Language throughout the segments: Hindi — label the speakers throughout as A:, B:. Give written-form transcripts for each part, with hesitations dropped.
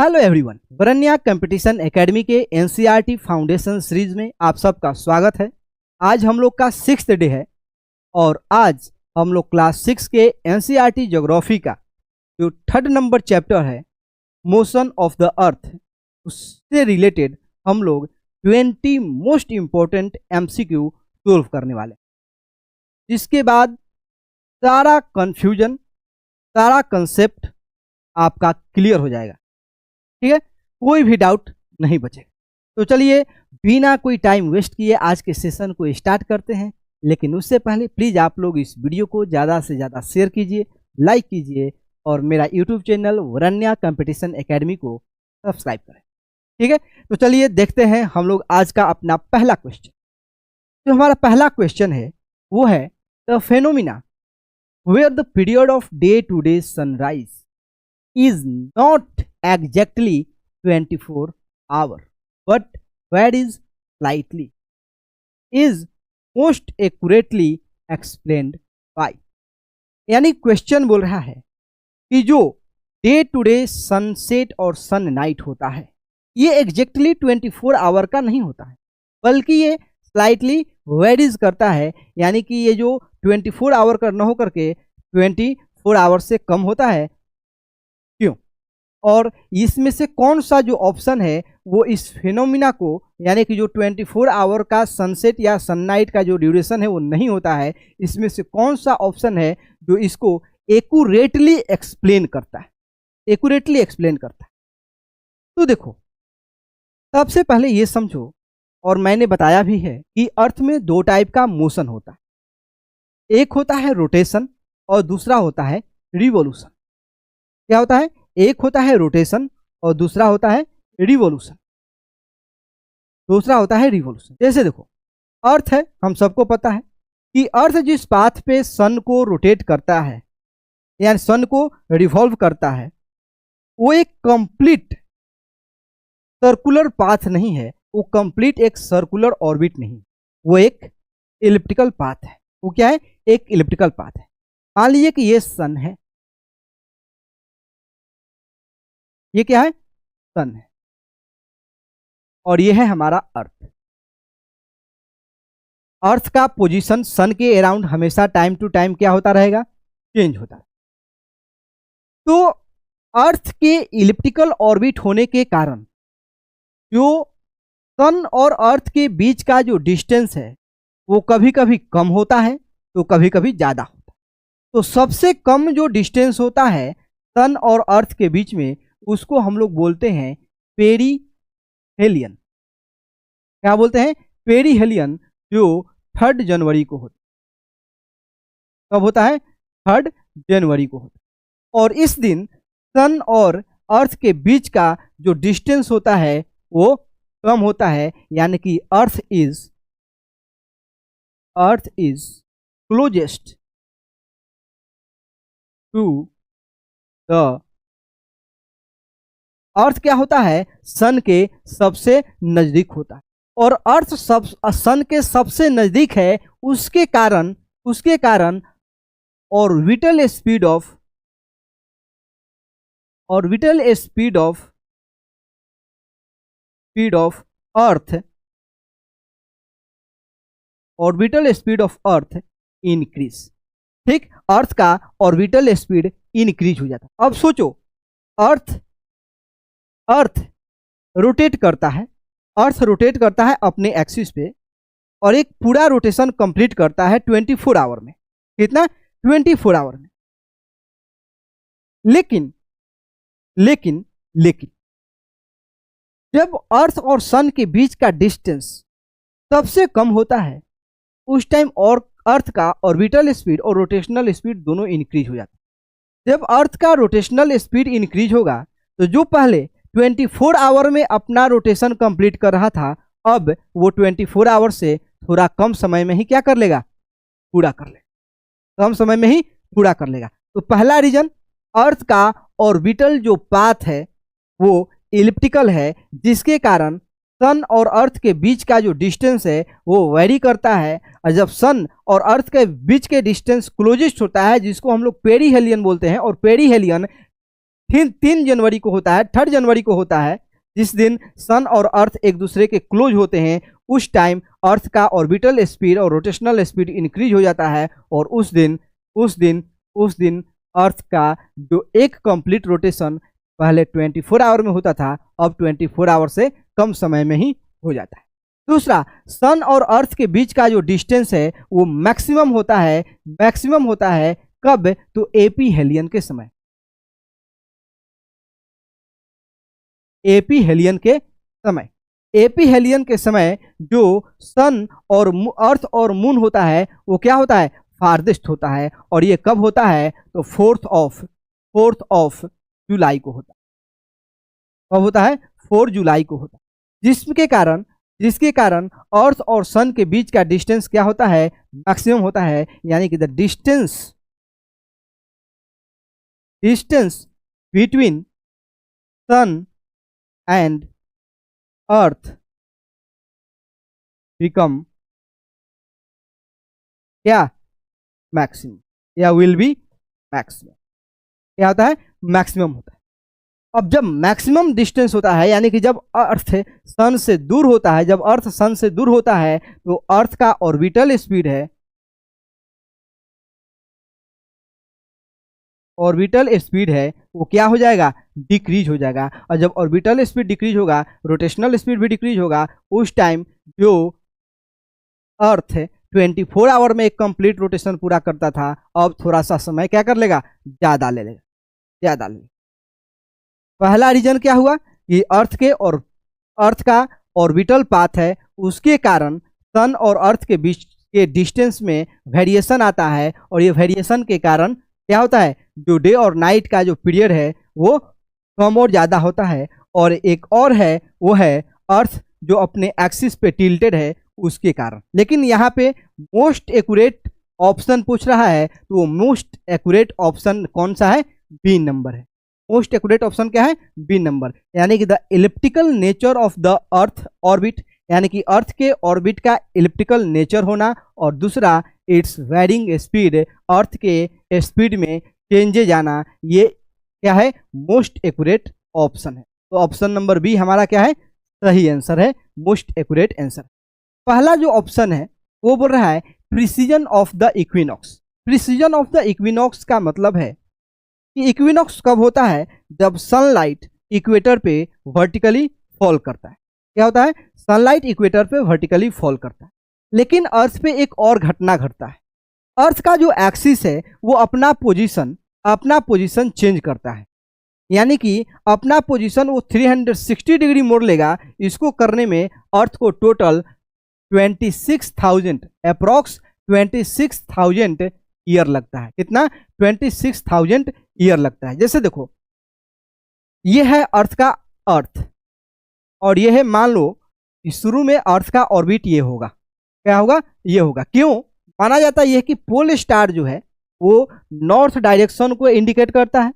A: हेलो एवरीवन, वरन्या कंपटीशन एकेडमी के एनसीईआरटी फाउंडेशन सीरीज में आप सबका स्वागत है। आज हम लोग का 6th डे है और आज हम लोग क्लास 6 के एनसीईआरटी ज्योग्राफी का जो 3rd नंबर चैप्टर है मोशन ऑफ द अर्थ, उससे रिलेटेड हम लोग 20 मोस्ट इम्पोर्टेंट एमसीक्यू सॉल्व करने वाले हैं। इसके बाद सारा कन्फ्यूजन, सारा कंसेप्ट आपका क्लियर हो जाएगा। ठीक है, कोई भी डाउट नहीं बचेगा। तो चलिए बिना कोई टाइम वेस्ट किए आज के सेशन को स्टार्ट करते हैं। लेकिन उससे पहले प्लीज़ आप लोग इस वीडियो को ज़्यादा से ज़्यादा शेयर कीजिए, लाइक कीजिए और मेरा यूट्यूब चैनल वरन्या कंपटीशन एकेडमी को सब्सक्राइब करें। ठीक है, तो चलिए देखते हैं हम लोग आज का अपना पहला क्वेश्चन। जो हमारा पहला क्वेश्चन है वो है the phenomena where the period of day to day sunrise is not exactly 24 hour but varies slightly is most accurately explained by। यानी क्वेश्चन बोल रहा है कि जो डे टू डे सनसेट और सन नाइट होता है ये एग्जैक्टली 24 आवर का नहीं होता है, बल्कि ये स्लाइटली वेरीज करता है। यानी कि ये जो 24 आवर का न होकर के 24 आवर से कम होता है। क्यों? और इसमें से कौन सा जो ऑप्शन है वो इस फिनोमिना को, यानी कि जो 24 आवर का सनसेट या सननाइट का जो ड्यूरेशन है वो नहीं होता है, इसमें से कौन सा ऑप्शन है जो इसको एक्यूरेटली एक्सप्लेन करता है, एक्यूरेटली एक्सप्लेन करता है। तो देखो, सबसे पहले ये समझो, और मैंने बताया भी है कि अर्थ में 2 टाइप का मोशन होता है। एक होता है रोटेशन और दूसरा होता है रिवॉल्यूशन। क्या होता है? एक होता है रोटेशन और दूसरा होता है रिवॉल्यूशन। दूसरा होता है रिवॉल्यूशन। जैसे देखो, अर्थ है, हम सबको पता है कि अर्थ जिस पाथ पे सन को रोटेट करता है यानी सन को रिवॉल्व करता है वो एक कंप्लीट सर्कुलर पाथ नहीं है, वो कंप्लीट एक सर्कुलर ऑर्बिट नहीं, वो एक इलिप्टिकल पाथ है। वो क्या है? एक इलिप्टिकल पाथ है। मान लीजिए कि ये सन है, ये क्या है? सन है, और ये है हमारा अर्थ। अर्थ का पोजीशन सन के अराउंड हमेशा टाइम टू टाइम क्या होता रहेगा? चेंज होता है। तो अर्थ के इलिप्टिकल ऑर्बिट होने के कारण जो सन और अर्थ के बीच का जो डिस्टेंस है वो कभी कभी कम होता है तो कभी कभी ज़्यादा होता है। तो सबसे कम जो डिस्टेंस होता है सन और अर्थ के बीच में उसको हम लोग बोलते हैं पेरीहेलियन। क्या बोलते हैं? पेरीहेलियन, जो 3rd जनवरी को होता है। कब होता है? 3rd जनवरी को होता है। और इस दिन सन और अर्थ के बीच का जो डिस्टेंस होता है वो कम होता है, यानी कि earth is closest to the earth क्या होता है? सन के सबसे नजदीक होता है। और अर्थ सन के सबसे नजदीक है, उसके कारण orbital speed of earth increase. ठीक, अर्थ का ऑर्बिटल स्पीड इंक्रीज हो जाता है। अब सोचो, अर्थ रोटेट करता है अपने एक्सिस पे, और एक पूरा रोटेशन कंप्लीट करता है 24 आवर में। कितना? 24 आवर में। लेकिन जब अर्थ और सन के बीच का डिस्टेंस सबसे कम होता है उस टाइम और अर्थ का ऑर्बिटल स्पीड और रोटेशनल स्पीड दोनों इंक्रीज हो जाता है। जब अर्थ का रोटेशनल स्पीड इंक्रीज होगा तो जो पहले 24 आवर में अपना रोटेशन कंप्लीट कर रहा था, अब वो 24 आवर से थोड़ा कम समय में ही क्या कर लेगा? पूरा कर लेगा। कम समय में ही पूरा कर लेगा। तो पहला रीजन, अर्थ का ऑर्बिटल जो पाथ है वो इलिप्टिकल है, जिसके कारण सन और अर्थ के बीच का जो डिस्टेंस है वो वेरी करता है। और जब सन और अर्थ के बीच के डिस्टेंस क्लोजेस्ट होता है, जिसको हम लोग पेरीहेलियन बोलते हैं, और पेरीहेलियन 3 जनवरी को होता है, 3 जनवरी को होता है, जिस दिन सन और अर्थ एक दूसरे के क्लोज होते हैं। उस टाइम अर्थ का ऑर्बिटल स्पीड और रोटेशनल स्पीड इंक्रीज हो जाता है, और उस दिन अर्थ का जो एक कंप्लीट रोटेशन पहले 24 आवर में होता था, अब 24 आवर से कम समय में ही हो जाता है। दूसरा, सन और अर्थ के बीच का जो डिस्टेंस है वो मैक्सिमम होता है कब? तो एपी हेलियन के समय। एपी हेलियन के समय जो सन और अर्थ और मून होता है वो क्या होता है? फारदेस्ट होता है, और ये कब होता है? तो 4 जुलाई को होता है। कब होता है? 4 जुलाई को होता है, जिसके कारण अर्थ और सन के बीच का डिस्टेंस क्या होता है? मैक्सिमम होता है, यानी कि the distance between sun and earth become क्या? मैक्सिमम, या विल बी मैक्सिमम। क्या होता है? मैक्सिमम होता है। अब जब मैक्सिमम डिस्टेंस होता है, यानी कि जब अर्थ सन से दूर होता है, तो अर्थ का ऑर्बिटल स्पीड है वो क्या हो जाएगा? डिक्रीज हो जाएगा। और जब ऑर्बिटल स्पीड डिक्रीज होगा, रोटेशनल स्पीड भी डिक्रीज होगा। उस टाइम जो अर्थ 24 आवर में एक कंप्लीट रोटेशन पूरा करता था, अब थोड़ा सा समय क्या कर लेगा? ज़्यादा ले लेगा। पहला रीजन क्या हुआ कि अर्थ का ऑर्बिटल पाथ है, उसके कारण सन और अर्थ के बीच के डिस्टेंस में वेरिएशन आता है, और ये वेरिएशन के कारण क्या होता है? जो डे और नाइट का जो पीरियड है वो कम और ज़्यादा होता है। और एक और है, वो है अर्थ जो अपने एक्सिस पे टिल्टेड है उसके कारण। लेकिन यहाँ पे मोस्ट एक्यूरेट ऑप्शन पूछ रहा है, तो वो मोस्ट एक्यूरेट ऑप्शन कौन सा है? बी नंबर है। मोस्ट एक्यूरेट ऑप्शन क्या है? बी नंबर, यानी कि the elliptical nature of the earth orbit, यानी कि अर्थ के ऑर्बिट का इलिप्टिकल नेचर होना, और दूसरा इट्स वेरिंग स्पीड, अर्थ के स्पीड में चेंजेज आना, ये क्या है? मोस्ट एक्यूरेट ऑप्शन है। तो ऑप्शन नंबर बी हमारा क्या है? सही आंसर है, मोस्ट एक्यूरेट आंसर। पहला जो ऑप्शन है वो बोल रहा है precession of the equinox. Precision of the equinox का मतलब है कि इक्विनॉक्स कब होता है? जब सनलाइट इक्वेटर पे वर्टिकली फॉल करता है। क्या होता है? सनलाइट इक्वेटर पे वर्टिकली फॉल करता है। लेकिन अर्थ पे एक और घटना घटता है। अर्थ का जो एक्सिस है वो अपना पोजीशन चेंज करता है, यानी कि अपना पोजीशन वो 360 डिग्री मोड़ लेगा। इसको करने में अर्थ को टोटल 26,000 अप्रॉक्स 26,000 ईयर लगता है। कितना? 26,000 ईयर लगता है। जैसे देखो, ये है अर्थ का अर्थ, और ये है, मान लो शुरू में अर्थ का ऑर्बिट ये होगा। क्या होगा? ये होगा। क्यों? माना जाता है यह कि पोल स्टार जो है वो नॉर्थ डायरेक्शन को इंडिकेट करता है,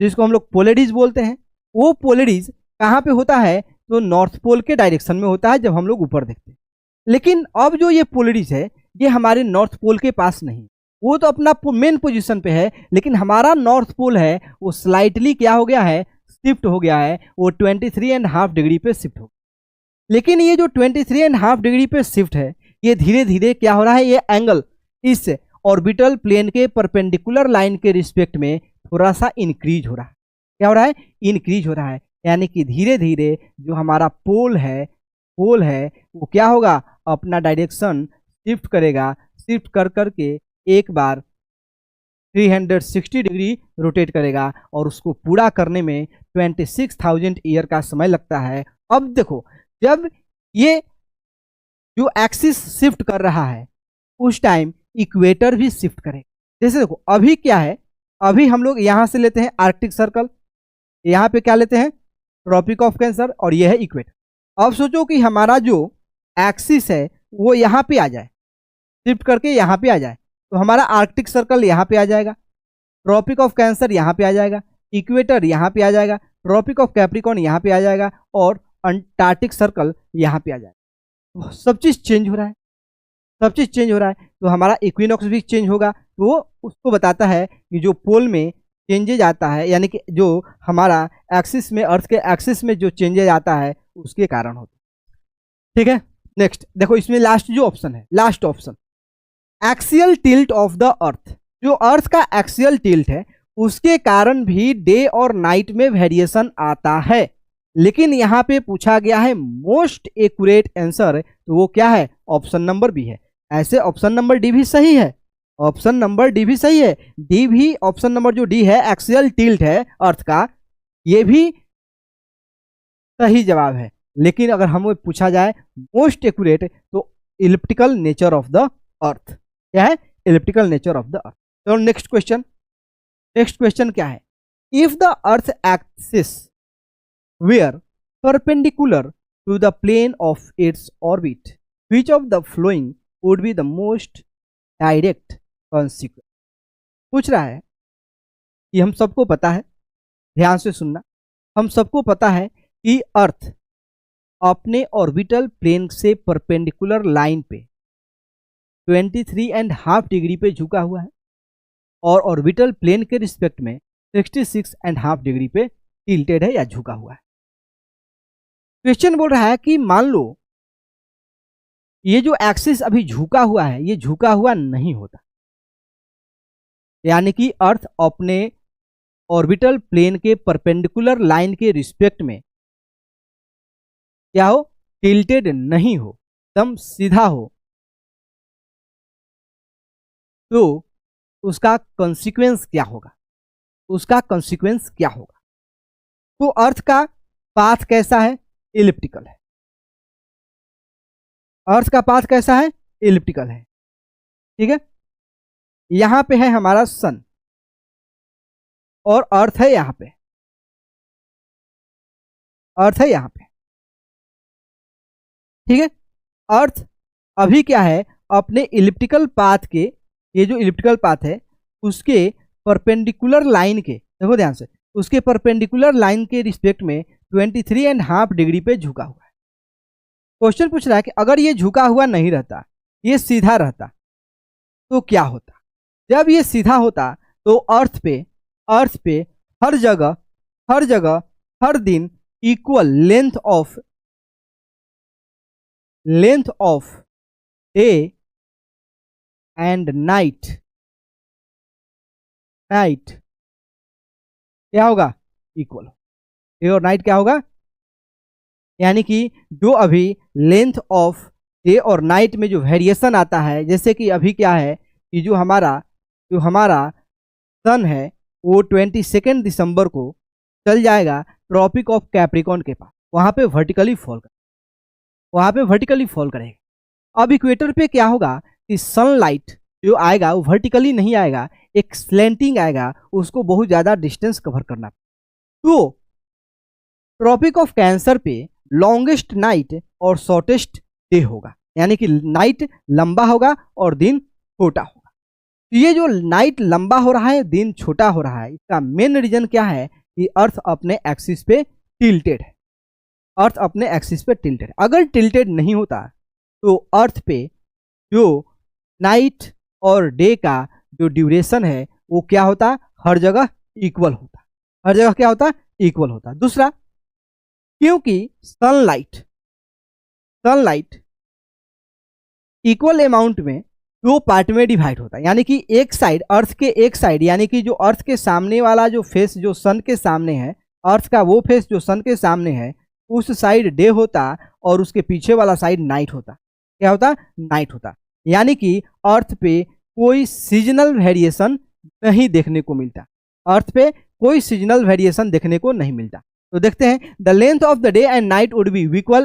A: जिसको हम लोग पोलरिज बोलते हैं। वो पोलरिज कहाँ पे होता है? तो नॉर्थ पोल के डायरेक्शन में होता है जब हम लोग ऊपर देखते हैं। लेकिन अब जो ये पोलरिज है ये हमारे नॉर्थ पोल के पास नहीं, वो तो अपना मेन पोजीशन पे है। लेकिन हमारा नॉर्थ पोल है वो स्लाइटली क्या हो गया है? शिफ्ट हो गया है, वो 23.5 डिग्री पे शिफ्ट हो गया। लेकिन ये जो 23.5 डिग्री पे शिफ्ट है, ये धीरे धीरे क्या हो रहा है? ये एंगल इस ऑर्बिटल प्लेन के परपेंडिकुलर लाइन के रिस्पेक्ट में थोड़ा सा इंक्रीज हो रहा है। क्या हो रहा है? इंक्रीज हो रहा है, यानी कि धीरे धीरे जो हमारा पोल है वो क्या होगा? अपना डायरेक्शन शिफ्ट करेगा। शिफ्ट कर करके एक बार 360 डिग्री रोटेट करेगा, और उसको पूरा करने में 26,000 ईयर का समय लगता है। अब देखो, जब ये जो एक्सिस शिफ्ट कर रहा है उस टाइम इक्वेटर भी शिफ्ट करेगा। जैसे देखो, अभी क्या है? अभी हम लोग यहाँ से लेते हैं आर्कटिक सर्कल, यहाँ पे क्या लेते हैं? ट्रॉपिक ऑफ कैंसर, और ये है इक्वेटर। अब सोचो कि हमारा जो एक्सिस है वो यहाँ पे आ जाए, शिफ्ट करके यहाँ पे आ जाए, तो हमारा आर्कटिक सर्कल यहाँ पे आ जाएगा, ट्रॉपिक ऑफ कैंसर यहाँ पे आ जाएगा, इक्वेटर यहाँ पे आ जाएगा, ट्रॉपिक ऑफ कैप्रिकॉर्न यहाँ पे आ जाएगा, और अंटार्कटिक सर्कल यहाँ पे आ जाएगा। तो सब चीज़ चेंज हो रहा है, तो हमारा इक्विनॉक्स भी चेंज होगा। तो वो उसको बताता है कि जो पोल में चेंजेज आता है, यानी कि जो हमारा एक्सिस में, अर्थ के एक्सिस में जो चेंजेज आता है उसके कारण होता है। ठीक है, नेक्स्ट देखो, इसमें लास्ट जो ऑप्शन है, last option, axial tilt of the अर्थ। जो अर्थ का एक्सियल टिल्ट है उसके कारण भी डे और नाइट में वेरिएशन आता है, लेकिन यहां पे पूछा गया है मोस्ट एक्यूरेट आंसर, तो वो क्या है, ऑप्शन नंबर बी है। ऐसे ऑप्शन नंबर डी भी सही है, ऑप्शन नंबर डी भी सही है, डी भी, ऑप्शन नंबर जो डी है एक्सियल टिल्ट है अर्थ का, ये भी सही जवाब है। लेकिन अगर हमें पूछा जाए मोस्ट एक्यूरेट, तो elliptical nature of the earth, क्या है, elliptical nature of the earth. तो नेक्स्ट क्वेश्चन, नेक्स्ट क्वेश्चन क्या है, if the earth axis were perpendicular to the plane of its orbit, which of the following would be the most direct consequence. पूछ रहा है कि हम सबको पता है, ध्यान से सुनना, हम सबको पता है कि अर्थ अपने ऑर्बिटल प्लेन से परपेंडिकुलर लाइन पे 23.5 डिग्री पे झुका हुआ है और ऑर्बिटल प्लेन के रिस्पेक्ट में 66.5 डिग्री पे टिल्टेड है या झुका हुआ है। क्वेश्चन बोल रहा है कि मान लो ये जो एक्सिस अभी झुका हुआ है ये झुका हुआ नहीं होता, यानी कि अर्थ अपने ऑर्बिटल प्लेन के परपेंडिकुलर लाइन के रिस्पेक्ट में क्या हो, टिल्टेड नहीं हो, एकदम सीधा हो, तो उसका कॉन्सिक्वेंस क्या होगा, उसका कॉन्सिक्वेंस क्या होगा। तो अर्थ का पाथ कैसा है, इलिप्टिकल है, अर्थ का पाथ कैसा है, इलिप्टिकल है। ठीक है, यहां पे है हमारा सन और अर्थ है यहां पे, अर्थ है यहां पे। ठीक है, अर्थ अभी क्या है, अपने इलिप्टिकल पाथ के, ये जो इलिप्टिकल पाथ है उसके परपेंडिकुलर लाइन के, देखो ध्यान से, उसके परपेंडिकुलर लाइन के रिस्पेक्ट में 23.5 डिग्री पे झुका हुआ है। क्वेश्चन पूछ रहा है कि अगर ये झुका हुआ नहीं रहता, ये सीधा रहता, तो क्या होता। जब ये सीधा होता तो अर्थ पे हर जगह हर दिन equal length of day and night क्या होगा, इक्वल। डे और नाइट क्या होगा, यानी कि जो अभी लेंथ ऑफ डे और नाइट में जो वेरिएशन आता है, जैसे कि अभी क्या है कि जो हमारा सन है वो 22 दिसंबर को चल जाएगा ट्रॉपिक ऑफ कैप्रिकॉन के पास, वहां पे वर्टिकली फॉल करेगा। अब इक्वेटर पे क्या होगा कि सनलाइट जो आएगा वो वर्टिकली नहीं आएगा, एक स्लैंटिंग आएगा, उसको बहुत ज़्यादा डिस्टेंस कवर करना। तो ट्रॉपिक ऑफ कैंसर पे लॉन्गेस्ट नाइट और शॉर्टेस्ट डे होगा, यानी कि नाइट लंबा होगा और दिन छोटा होगा। तो ये जो नाइट लंबा हो रहा है, दिन छोटा हो रहा है, इसका मेन रीजन क्या है कि अर्थ अपने एक्सिस पे टिल्टेड है, अर्थ अपने एक्सिस पे टिल्टेड। अगर टिल्टेड नहीं होता तो अर्थ पे जो नाइट और डे का जो ड्यूरेशन है वो क्या होता, हर जगह इक्वल होता, हर जगह क्या होता, इक्वल होता। दूसरा, क्योंकि सनलाइट इक्वल अमाउंट में दो पार्ट में डिवाइड होता है, यानी कि एक साइड, अर्थ के एक साइड, यानी कि जो अर्थ के सामने वाला जो फेस जो सन के सामने है, अर्थ का वो फेस जो सन के सामने है, उस साइड डे होता और उसके पीछे वाला साइड नाइट होता। क्या होता, नाइट होता। यानी कि अर्थ पे कोई सीजनल वेरिएशन नहीं देखने को मिलता, अर्थ पे कोई सीजनल वेरिएशन देखने को नहीं मिलता। तो देखते हैं, the length of the day and night would be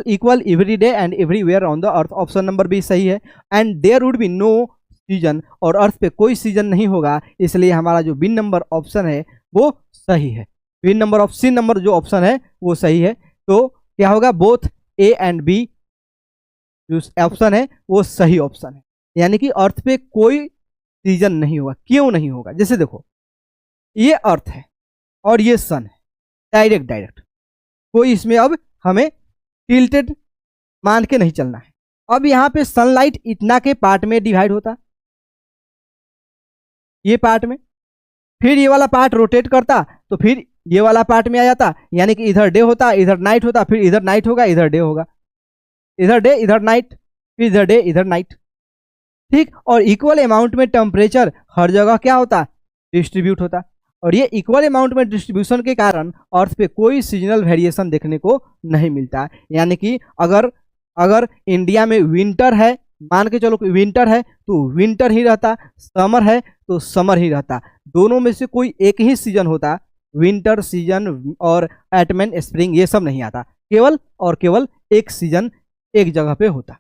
A: equal every day and everywhere on the earth, option number B सही है। And there would be no season, और अर्थ पे कोई सीजन नहीं होगा, इसलिए हमारा जो बी नंबर ऑप्शन है वो सही है। B number of C number जो ऑप्शन है वो सही है। तो क्या होगा, बोथ ए एंड बी जो ऑप्शन है वो सही ऑप्शन है, यानी कि अर्थ पे कोई सीजन नहीं होगा। क्यों नहीं होगा, जैसे देखो ये अर्थ है और ये सन है, डायरेक्ट कोई इसमें अब हमें टिल्टेड मान के नहीं चलना है। अब यहाँ पे सनलाइट इतना के पार्ट में डिवाइड होता, ये पार्ट में, फिर ये वाला पार्ट रोटेट करता तो फिर ये वाला पार्ट में आ जाता, यानी कि इधर डे होता, इधर नाइट होता, फिर इधर नाइट होगा, इधर डे होगा, इधर डे इधर नाइट, फिर इधर डे इधर नाइट। ठीक, और इक्वल अमाउंट में टेम्परेचर हर जगह क्या होता, डिस्ट्रीब्यूट होता। और ये इक्वल अमाउंट में डिस्ट्रीब्यूशन के कारण अर्थ पे कोई सीजनल वेरिएशन देखने को नहीं मिलता। यानी कि अगर इंडिया में विंटर है, मान के चलो विंटर है तो विंटर ही रहता, समर है तो समर ही रहता, दोनों में से कोई एक ही सीजन होता, विंटर सीजन और एटमन स्प्रिंग ये सब नहीं आता, केवल और केवल एक सीजन एक जगह पे होता।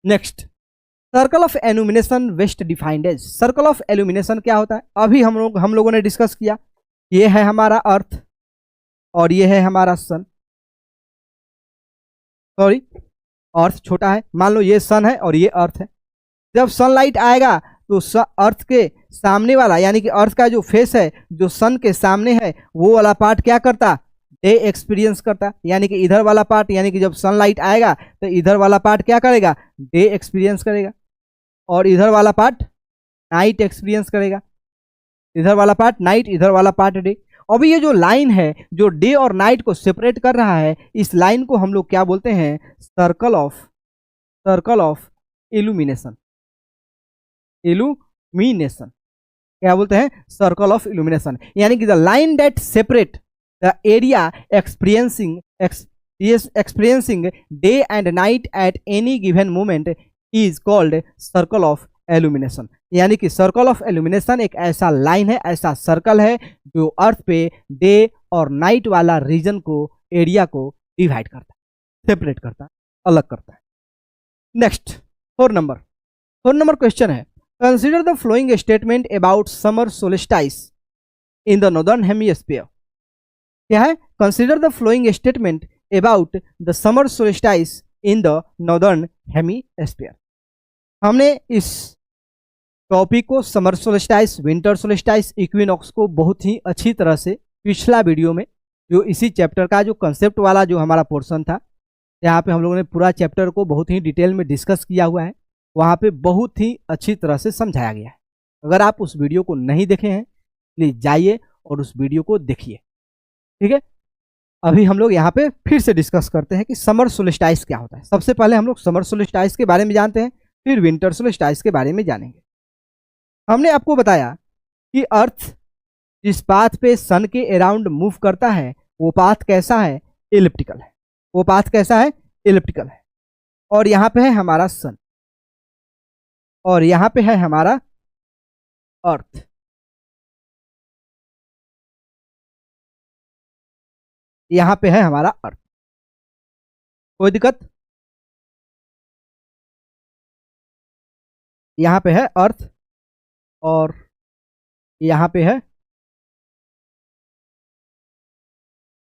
A: Next, circle of illumination best defined as. Circle of illumination क्या होता है, अभी हम लोगों ने डिस्कस किया। ये है हमारा अर्थ और ये है हमारा सन, सॉरी अर्थ छोटा है, मान लो ये सन है और ये अर्थ है। जब सनलाइट आएगा तो अर्थ के सामने वाला, यानी कि अर्थ का जो फेस है जो सन के सामने है, वो वाला पार्ट क्या करता, डे एक्सपीरियंस करता। यानी कि इधर वाला पार्ट, यानी कि जब सनलाइट आएगा तो इधर वाला पार्ट क्या करेगा, डे एक्सपीरियंस करेगा, और इधर वाला पार्ट नाइट एक्सपीरियंस करेगा। इधर वाला पार्ट नाइट, इधर वाला पार्ट डे। अभी ये जो लाइन है जो डे और नाइट को सेपरेट कर रहा है, इस लाइन को हम लोग क्या बोलते हैं, सर्कल ऑफ इल्यूमिनेशन। इल्यूमिनेशन क्या बोलते हैं, सर्कल ऑफ इल्यूमिनेशन। यानी कि the line that separate the area experiencing day and night at any given moment is called circle of illumination। यानी कि सर्कल ऑफ इल्यूमिनेशन एक ऐसा लाइन है, ऐसा सर्कल है जो अर्थ पे डे और नाइट वाला रीजन को, एरिया को डिवाइड करता है, सेपरेट करता है, अलग करता है। नेक्स्ट, 4 नंबर क्वेश्चन है, consider the following statement about summer solstice in the northern hemisphere. क्या है, consider the following statement about the summer solstice in the northern hemisphere. हमने इस टॉपिक को, summer solstice, winter solstice, equinox को बहुत ही अच्छी तरह से पिछला वीडियो में, जो इसी चैप्टर का जो कंसेप्ट वाला जो हमारा पोर्शन था, यहाँ पे हम लोगों ने पूरा चैप्टर को बहुत ही डिटेल में डिस्कस किया हुआ है, वहाँ पे बहुत ही अच्छी तरह से समझाया गया है। अगर आप उस वीडियो को नहीं देखे हैं प्लीज जाइए और उस वीडियो को देखिए। ठीक है, अभी हम लोग यहाँ पे फिर से डिस्कस करते हैं कि समर सोलिस्टाइस क्या होता है। सबसे पहले हम लोग समर सोलिस्टाइस के बारे में जानते हैं, फिर विंटर सोलिस्टाइस के बारे में जानेंगे। हमने आपको बताया कि अर्थ जिस पाथ पे सन के अराउंड मूव करता है वो पाथ कैसा है, इलिप्टिकल है। वो पाथ कैसा है, इलिप्टिकल है। और यहाँ पे है हमारा सन और यहाँ पे है हमारा अर्थ। यहाँ पे है हमारा अर्थ, कोई दिक्कत? यहाँ पे है अर्थ और यहाँ पे है,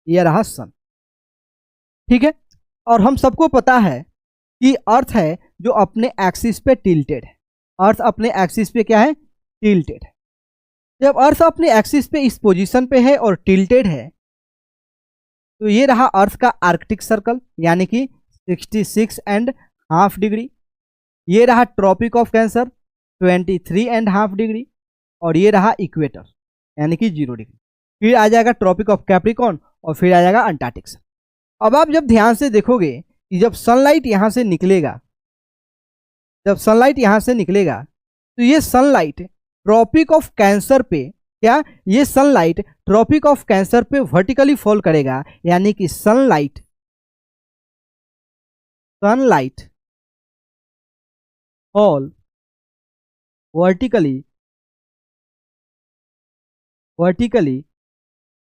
A: ये रहा सन। ठीक है, और हम सबको पता है कि अर्थ है जो अपने एक्सिस पे टिल्टेड है। अर्थ अपने एक्सिस पे क्या है, टिल्टेड है। जब अर्थ अपने एक्सिस पे इस पोजीशन पे है और टिल्टेड है तो ये रहा अर्थ का आर्कटिक सर्कल, यानी कि 66.5 डिग्री। ये रहा ट्रॉपिक ऑफ कैंसर 23.5 डिग्री, और ये रहा इक्वेटर यानी कि 0 डिग्री। फिर आ जाएगा ट्रॉपिक ऑफ कैप्रिकॉर्न और फिर आ जाएगा अंटार्कटिक। अब आप जब ध्यान से देखोगे कि जब सनलाइट यहाँ से निकलेगा, जब सनलाइट यहाँ से निकलेगा तो ये सनलाइट ट्रॉपिक ऑफ कैंसर पे, क्या ये सनलाइट ट्रॉपिक ऑफ कैंसर पे वर्टिकली फॉल करेगा। यानी कि sunlight fall vertically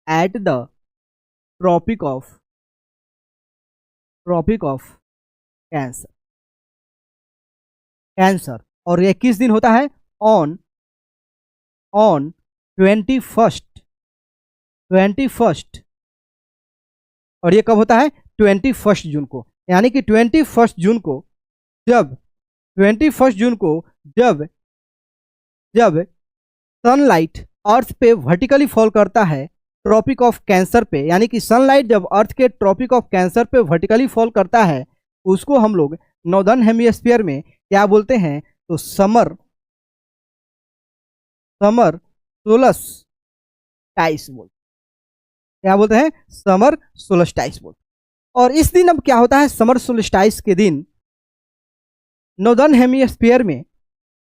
A: at the tropic of Cancer. और ये किस दिन होता है, ऑन 21st। और ये कब होता है, 21 जून को। यानी कि 21 जून को जब सनलाइट अर्थ पे वर्टिकली फॉल करता है ट्रॉपिक ऑफ कैंसर पे, यानी कि सनलाइट जब अर्थ के ट्रॉपिक ऑफ कैंसर पे वर्टिकली फॉल करता है, उसको हम लोग नॉर्दर्न हेमिस्फीयर में क्या बोलते हैं, तो समर सोलस्टाइस बोलते हैं। क्या बोलते हैं? समर सोलस्टाइस बोलते हैं। और इस दिन अब क्या होता है? समर सोलस्टाइस के दिन नॉर्दर्न हेमिस्फीयर में,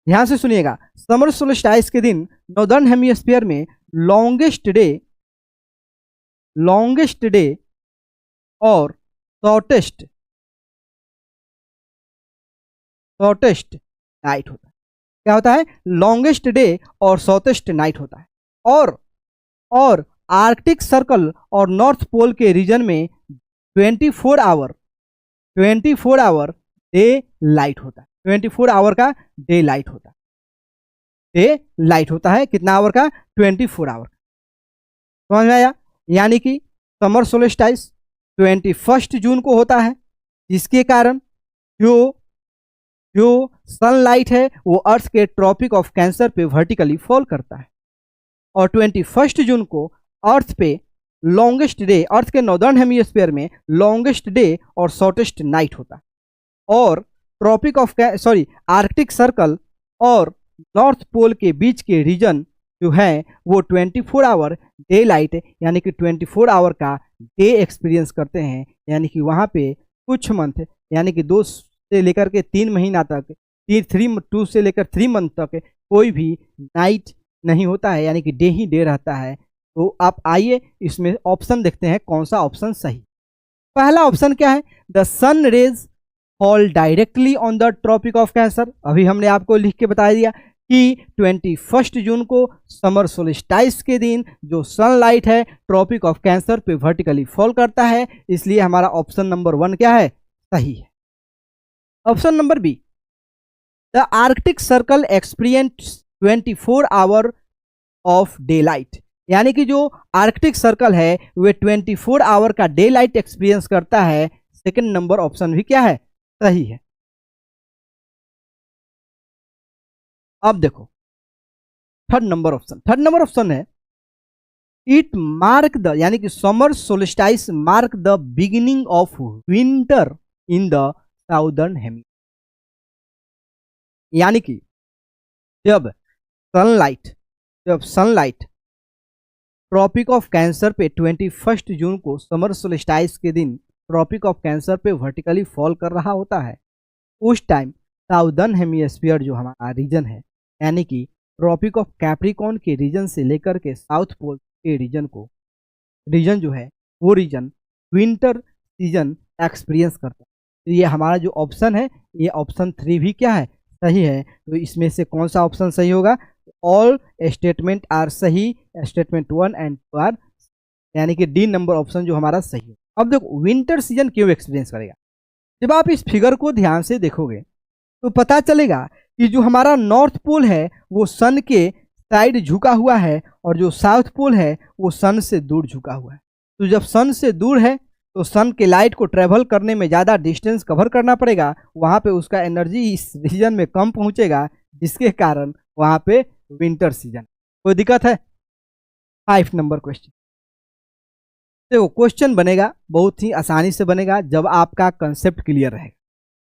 A: ध्यान से सुनिएगा, समर सोलस्टाइस के दिन नॉर्दर्न हेमिस्फीयर में लॉन्गेस्ट डे और शॉर्टेस्ट नाइट होता है। क्या होता है? लॉन्गेस्ट डे और शॉर्टेस्ट नाइट होता है। और आर्कटिक सर्कल और नॉर्थ पोल के रीजन में 24 आवर डे लाइट होता है। 24 आवर का डे लाइट होता है। कितना आवर का? 24 आवर का। समझ में आया? यानी कि समर सोलस्टाइस 21 जून को होता है, जिसके कारण जो सनलाइट है वो अर्थ के ट्रॉपिक ऑफ कैंसर पे वर्टिकली फॉल करता है। और 21 जून को अर्थ पे लॉन्गेस्ट डे, अर्थ के नॉर्दर्न हेमिस्फीयर में लॉन्गेस्ट डे और शॉर्टेस्ट नाइट होता है। और आर्कटिक सर्कल और नॉर्थ पोल के बीच के रीजन जो है वो 24 आवर डे लाइट, यानी कि 24 आवर का डे एक्सपीरियंस करते हैं। यानी कि वहाँ पे कुछ मंथ, यानी कि 2 से लेकर के 3 महीना तक, 2 से लेकर 3 मंथ तक कोई भी नाइट नहीं होता है, यानी कि डे ही डे रहता है। तो आप आइए इसमें ऑप्शन देखते हैं कौन सा ऑप्शन सही। पहला ऑप्शन क्या है? The sun rays fall directly on the tropic of Cancer. अभी हमने आपको लिख के बता दिया कि 21 जून को समर सोलिस्टाइस के दिन जो सनलाइट है ट्रॉपिक ऑफ कैंसर पे वर्टिकली फॉल करता है, इसलिए हमारा ऑप्शन नंबर 1 क्या है? सही है। Option number B, the Arctic circle experience 24 hour of daylight, यानी कि जो आर्कटिक सर्कल है वह 24 आवर का डे लाइट एक्सपीरियंस करता है। सेकंड नंबर ऑप्शन भी क्या है? सही है। अब देखो थर्ड नंबर ऑप्शन है इट मार्क द, यानी कि summer solstice mark the beginning of winter in the southern hemi, यानी कि जब सनलाइट ट्रॉपिक ऑफ कैंसर पे 21 जून को समर सोलिस्टाइस के दिन ट्रॉपिक ऑफ कैंसर पे वर्टिकली फॉल कर रहा होता है, उस टाइम साउदर्न हेमिस्फीयर जो हमारा रीजन है, यानी कि ट्रॉपिक ऑफ कैप्रिकॉर्न के रीजन से लेकर के साउथ पोल के रीजन जो है वो रीजन विंटर सीजन एक्सपीरियंस करता है। तो ये हमारा जो ऑप्शन है, ये ऑप्शन 3 भी क्या है? सही है। तो इसमें से कौन सा ऑप्शन सही होगा? ऑल स्टेटमेंट आर सही, स्टेटमेंट 1 एंड 2 आर, यानी कि डी नंबर ऑप्शन जो हमारा सही है। अब देखो विंटर सीजन क्यों एक्सपीरियंस करेगा। जब आप इस फिगर को ध्यान से देखोगे तो पता चलेगा कि जो हमारा नॉर्थ पोल है वो सन के साइड झुका हुआ है और जो साउथ पोल है वो सन से दूर झुका हुआ है। तो जब सन से दूर है तो सन के लाइट को ट्रेवल करने में ज़्यादा डिस्टेंस कवर करना पड़ेगा, वहाँ पे उसका एनर्जी इस रीजन में कम पहुँचेगा, जिसके कारण वहाँ पे विंटर सीजन। कोई दिक्कत है? 5 नंबर क्वेश्चन। देखो क्वेश्चन बनेगा बहुत ही आसानी से बनेगा जब आपका कंसेप्ट क्लियर रहेगा।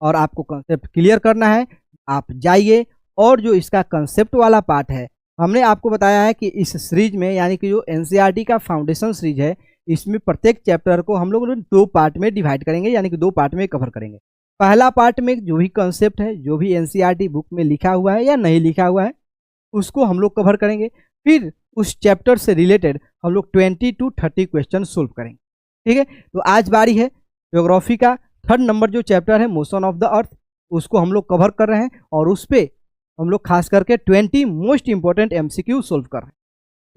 A: और आपको कंसेप्ट क्लियर करना है, आप जाइए और जो इसका कंसेप्ट वाला पार्ट है, हमने आपको बताया है कि इस सीरीज में, यानी कि जो एनसीईआरटी का फाउंडेशन सीरीज है, इसमें प्रत्येक चैप्टर को हम लोग 2 पार्ट में डिवाइड करेंगे, यानी कि 2 पार्ट में कवर करेंगे। पहला पार्ट में जो भी कंसेप्ट है, जो भी एनसीईआरटी बुक में लिखा हुआ है या नहीं लिखा हुआ है, उसको हम लोग कवर करेंगे। फिर उस चैप्टर से रिलेटेड हम लोग 20 to 30 क्वेश्चन सोल्व करेंगे। ठीक है, तो आज बारी है ज्योग्राफी का 3rd नंबर जो चैप्टर है मोशन ऑफ द अर्थ, उसको हम लोग कवर कर रहे हैं और उस पर हम लोग खास करके 20 मोस्ट इंपॉर्टेंट एमसीक्यू सोल्व कर रहे हैं,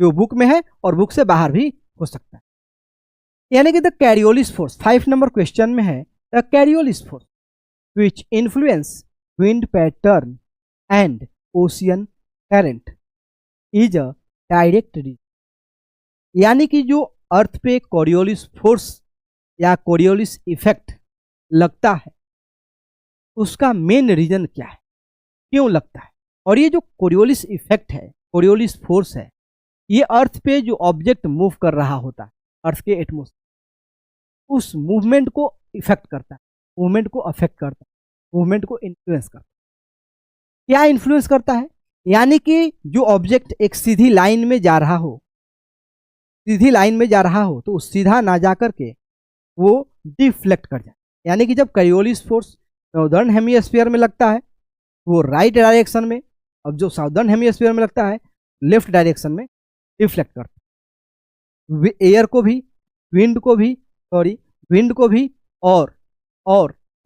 A: जो बुक में है और बुक से बाहर भी हो सकता है। यानी कि the Coriolis force, 5 number question में है the Coriolis force which influence wind pattern and ocean current is a direct reason, यानी कि जो अर्थ पे कोरियोलिस फोर्स या कोरियोलिस इफेक्ट लगता है उसका मेन रीजन क्या है, क्यों लगता है। और ये जो कोरियोलिस इफेक्ट है, कोरियोलिस फोर्स है, ये अर्थ पे जो ऑब्जेक्ट मूव कर रहा होता है अर्थ के एटमॉस्फेयर, उस मूवमेंट को इफेक्ट करता है, मूवमेंट को अफेक्ट करता है, मूवमेंट को इन्फ्लुएंस करता है। क्या इन्फ्लुएंस करता है? यानी कि जो ऑब्जेक्ट एक सीधी लाइन में जा रहा हो सीधी लाइन में जा रहा हो तो उस सीधा ना जा करके वो डिफ्लेक्ट कर जाए। यानी कि जब करियोलिस फोर्स नॉर्दर्न हेमिस्फीयर में लगता है वो राइट डायरेक्शन में, अब जो साउदर्न हेमिस्फीयर में लगता है लेफ्ट डायरेक्शन में डिफ्लेक्ट करता है। एयर को भी, विंड को भी, विंड को भी और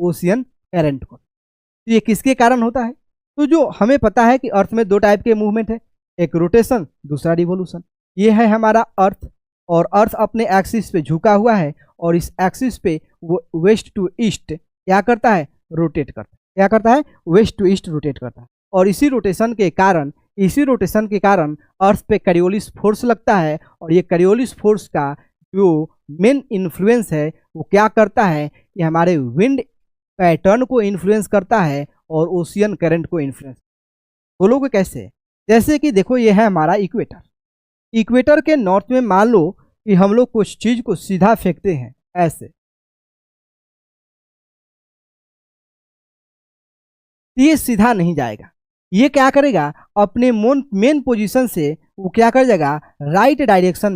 A: ओशियन करंट को। तो ये किसके कारण होता है? तो जो हमें पता है कि अर्थ में दो टाइप के मूवमेंट है, एक रोटेशन, दूसरा रिवोल्यूशन। ये है हमारा अर्थ, और अर्थ अपने एक्सिस पे झुका हुआ है और इस एक्सिस पे वो वेस्ट टू ईस्ट क्या करता है? रोटेट करता है। क्या करता है? वेस्ट टू ईस्ट रोटेट करता है। और इसी रोटेशन के कारण अर्थ पे करियोलिस फोर्स लगता है, और ये करियोलिस फोर्स का जो मेन इन्फ्लुएंस है वो क्या करता है? ये हमारे विंड पैटर्न को इन्फ्लुएंस करता है और ओशियन करंट को इन्फ्लुएंस। बोलोगे कैसे? जैसे कि देखो ये है हमारा इक्वेटर। इक्वेटर के नॉर्थ में मान लो कि हम लोग कुछ चीज को सीधा फेंकते हैं ऐसे, ये सीधा नहीं जाएगा। ये क्या करेगा? अपने मेन पोजीशन से वो क्या कर जाएगा? राइट डायरेक्शन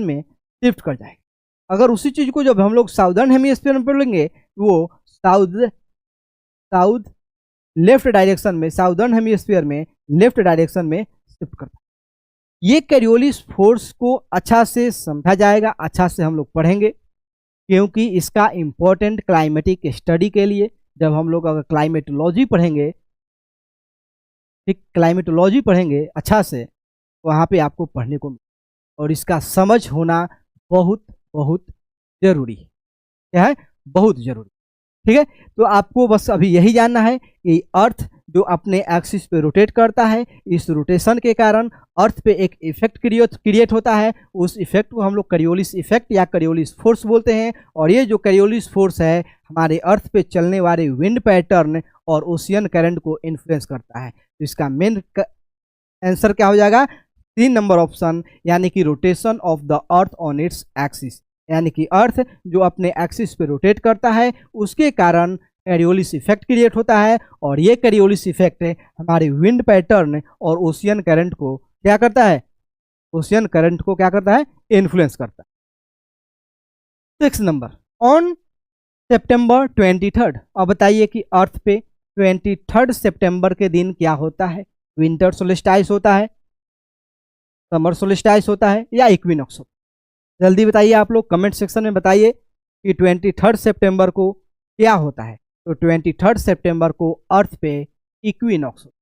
A: में शिफ्ट कर जाएगा। अगर उसी चीज को जब हम लोग साउदर्न हेमिस्फीयर में पढ़ेंगे वो साउथ लेफ्ट डायरेक्शन में, साउदर्न हेमिस्फीयर में लेफ्ट डायरेक्शन में शिफ्ट करता है। ये करियोलिस फोर्स को अच्छा से समझा जाएगा, अच्छा से हम लोग पढ़ेंगे, क्योंकि इसका इम्पोर्टेंट क्लाइमेटिक स्टडी के लिए जब हम लोग अगर क्लाइमेटोलॉजी पढ़ेंगे, ठीक, क्लाइमेटोलॉजी पढ़ेंगे अच्छा से, वहाँ पे आपको पढ़ने को मिले और इसका समझ होना बहुत बहुत जरूरी है। क्या है? बहुत जरूरी। ठीक है, तो आपको बस अभी यही जानना है कि अर्थ जो अपने एक्सिस पे रोटेट करता है, इस रोटेशन के कारण अर्थ पे एक इफेक्ट क्रिएट होता है। उस इफेक्ट को हम लोग करियोलिस इफेक्ट या करियोलिस फोर्स बोलते हैं। और ये जो करियोलिस फोर्स है हमारे अर्थ पे चलने वाले विंड पैटर्न और ओशियन करंट को इन्फ्लुएंस करता है। तो इसका मेन आंसर क्या हो जाएगा? 3 नंबर ऑप्शन, यानी कि rotation of the earth on its axis. यानी कि अर्थ जो अपने एक्सिस पे रोटेट करता है उसके कारण करियोलिस इफेक्ट क्रिएट होता है, और ये करियोलिस इफेक्ट हमारे विंड पैटर्न और ओशियन करंट को क्या करता है? ओशियन करंट को क्या करता है? इन्फ्लुएंस करता है। 6 नंबर, ऑन सितंबर 23, अब बताइए कि अर्थ पे 23 सितंबर के दिन क्या होता है? विंटर सोलिस्टाइस होता है, समर सोलिस्टाइस होता है, या इक्विनॉक्स होता है? जल्दी बताइए आप लोग, कमेंट सेक्शन में बताइए कि 23 सितंबर को क्या होता है। तो 23 सितंबर को अर्थ पे इक्विनॉक्स होता है।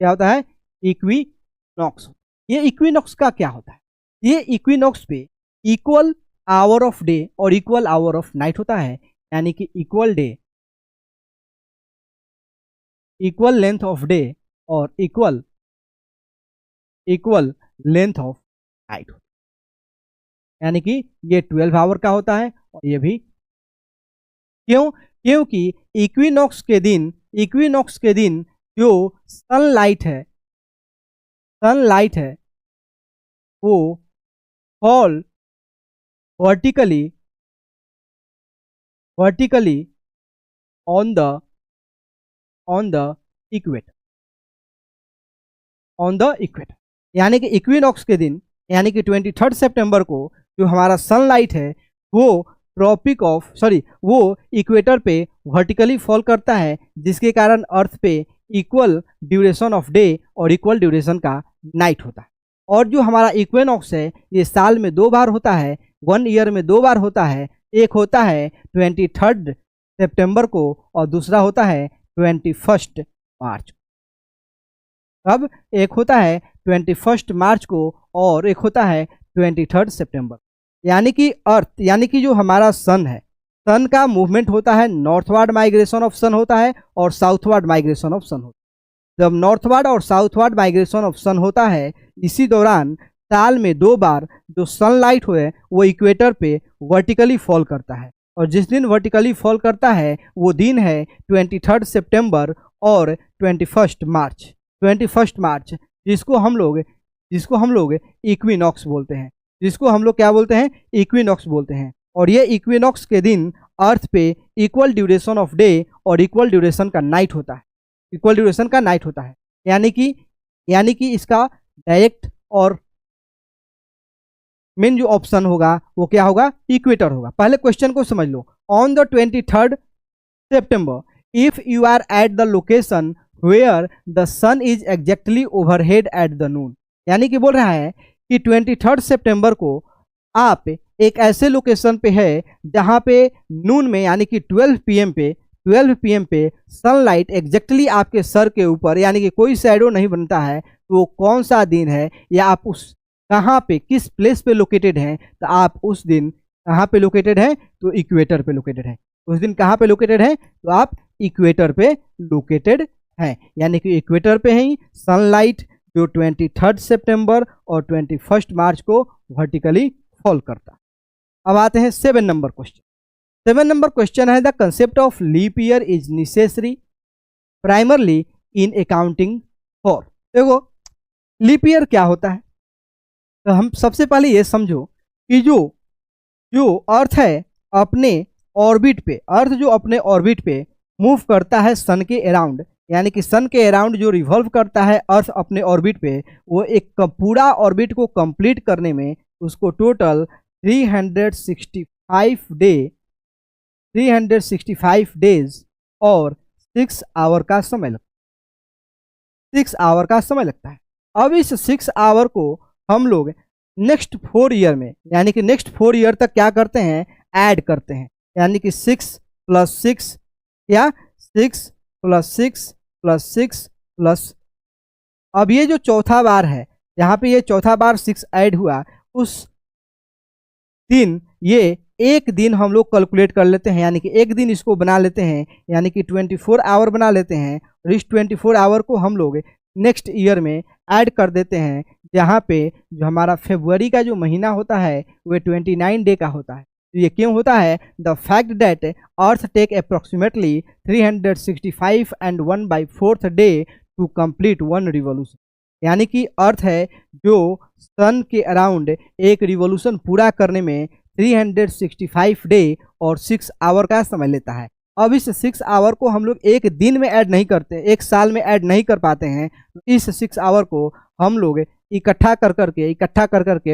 A: क्या होता है? इक्विनॉक्स। ये इक्विनॉक्स का क्या होता है? ये इक्विनॉक्स पे इक्वल आवर ऑफ डे और इक्वल आवर ऑफ नाइट होता है। यानी कि equal day, equal length of day और इक्वल लेंथ ऑफ नाइट। यानी कि ये 12 आवर का होता है और ये भी। क्यों? क्योंकि इक्विनॉक्स के दिन जो सनलाइट है वो fall vertically on the equator. यानी कि इक्विनॉक्स के दिन, यानी कि 23 सितंबर को जो हमारा सनलाइट है वो इक्वेटर पे वर्टिकली फॉल करता है, जिसके कारण अर्थ पे इक्वल ड्यूरेशन ऑफ डे और इक्वल ड्यूरेशन का नाइट होता है। और जो हमारा इक्विनॉक्स है ये साल में 2 बार होता है, 1 ईयर में 2 बार होता है। एक होता है 23 सितंबर को और दूसरा होता है 21 मार्च को। अब एक होता है 21 मार्च को और एक होता है 23 सितंबर। यानी कि अर्थ, यानी कि जो हमारा सन है, सन का मूवमेंट होता है, नॉर्थवर्ड माइग्रेशन ऑफ सन होता है और साउथवर्ड माइग्रेशन ऑफ सन होता है। जब नॉर्थवर्ड और साउथवर्ड माइग्रेशन ऑफ सन होता है, इसी दौरान साल में 2 बार जो सनलाइट है वो इक्वेटर पे वर्टिकली फॉल करता है। और जिस दिन वर्टिकली फॉल करता है वो दिन है 23 सितंबर और 21 मार्च, जिसको हम लोग इक्विनॉक्स बोलते हैं, जिसको हम लोग क्या बोलते हैं? इक्विनॉक्स बोलते हैं। और ये इक्विनॉक्स के दिन अर्थ पे इक्वल ड्यूरेशन ऑफ डे और इक्वल ड्यूरेशन का नाइट होता है। यानी कि इसका डायरेक्ट और मेन जो ऑप्शन होगा वो क्या होगा, इक्वेटर होगा। पहले क्वेश्चन को समझ लो। On the 23rd September, if you are at the location where the sun is exactly overhead at the noon, यानी कि बोल रहा है कि 23rd सितंबर को आप एक ऐसे लोकेशन पे है जहां पे नून में यानी कि 12 पीएम पे सनलाइट एग्जैक्टली आपके सर के ऊपर यानी कि कोई शैडो नहीं बनता है, तो वो कौन सा दिन है या आप उस कहाँ पे किस प्लेस पे लोकेटेड हैं, तो आप उस दिन कहाँ पे लोकेटेड हैं, तो इक्वेटर पे लोकेटेड है। उस दिन कहाँ पे लोकेटेड है, तो आप इक्वेटर पे लोकेटेड हैं, यानी कि इक्वेटर पे ही सनलाइट जो 23rd सितंबर और 21st मार्च को वर्टिकली फॉल करता। अब आते हैं 7 नंबर क्वेश्चन। 7 नंबर क्वेश्चन है the concept of leap year is necessary primarily in accounting for. देखो लीप ईयर क्या होता है, तो हम सबसे पहले ये समझो कि जो जो अर्थ है अपने ऑर्बिट पे, अर्थ जो अपने ऑर्बिट पे मूव करता है सन के अराउंड, यानी कि सन के अराउंड जो रिवॉल्व करता है अर्थ अपने ऑर्बिट पे, वो एक पूरा ऑर्बिट को कंप्लीट करने में उसको टोटल 365 डेज और 6 आवर का समय लगता है। 6 आवर का समय लगता है। अब इस 6 आवर को हम लोग नेक्स्ट 4 ईयर में यानी कि नेक्स्ट 4 ईयर तक क्या करते हैं, ऐड करते हैं, यानी कि 6 + 6 या 6 + 6 + 6 प्लस, अब ये जो चौथा बार है यहाँ पे ये चौथा बार 6 ऐड हुआ, उस दिन ये एक दिन हम लोग कैलकुलेट कर लेते हैं, यानी कि एक दिन इसको बना लेते हैं, यानी कि 24 आवर बना लेते हैं। और इस 24 आवर को हम लोग नेक्स्ट ईयर में ऐड कर देते हैं, जहाँ पे जो हमारा फरवरी का जो महीना होता है वह 29 डे का होता है। तो ये क्यों होता है, the fact that earth take approximately 365 and 1/4 day to complete 1 revolution, यानी कि अर्थ है जो सन के अराउंड एक रिवोल्यूशन पूरा करने में 365 डे और 6 आवर का समय लेता है। अब इस 6 आवर को हम लोग एक दिन में ऐड नहीं करते, एक साल में ऐड नहीं कर पाते हैं, तो इस 6 आवर को हम लोग इकट्ठा कर करके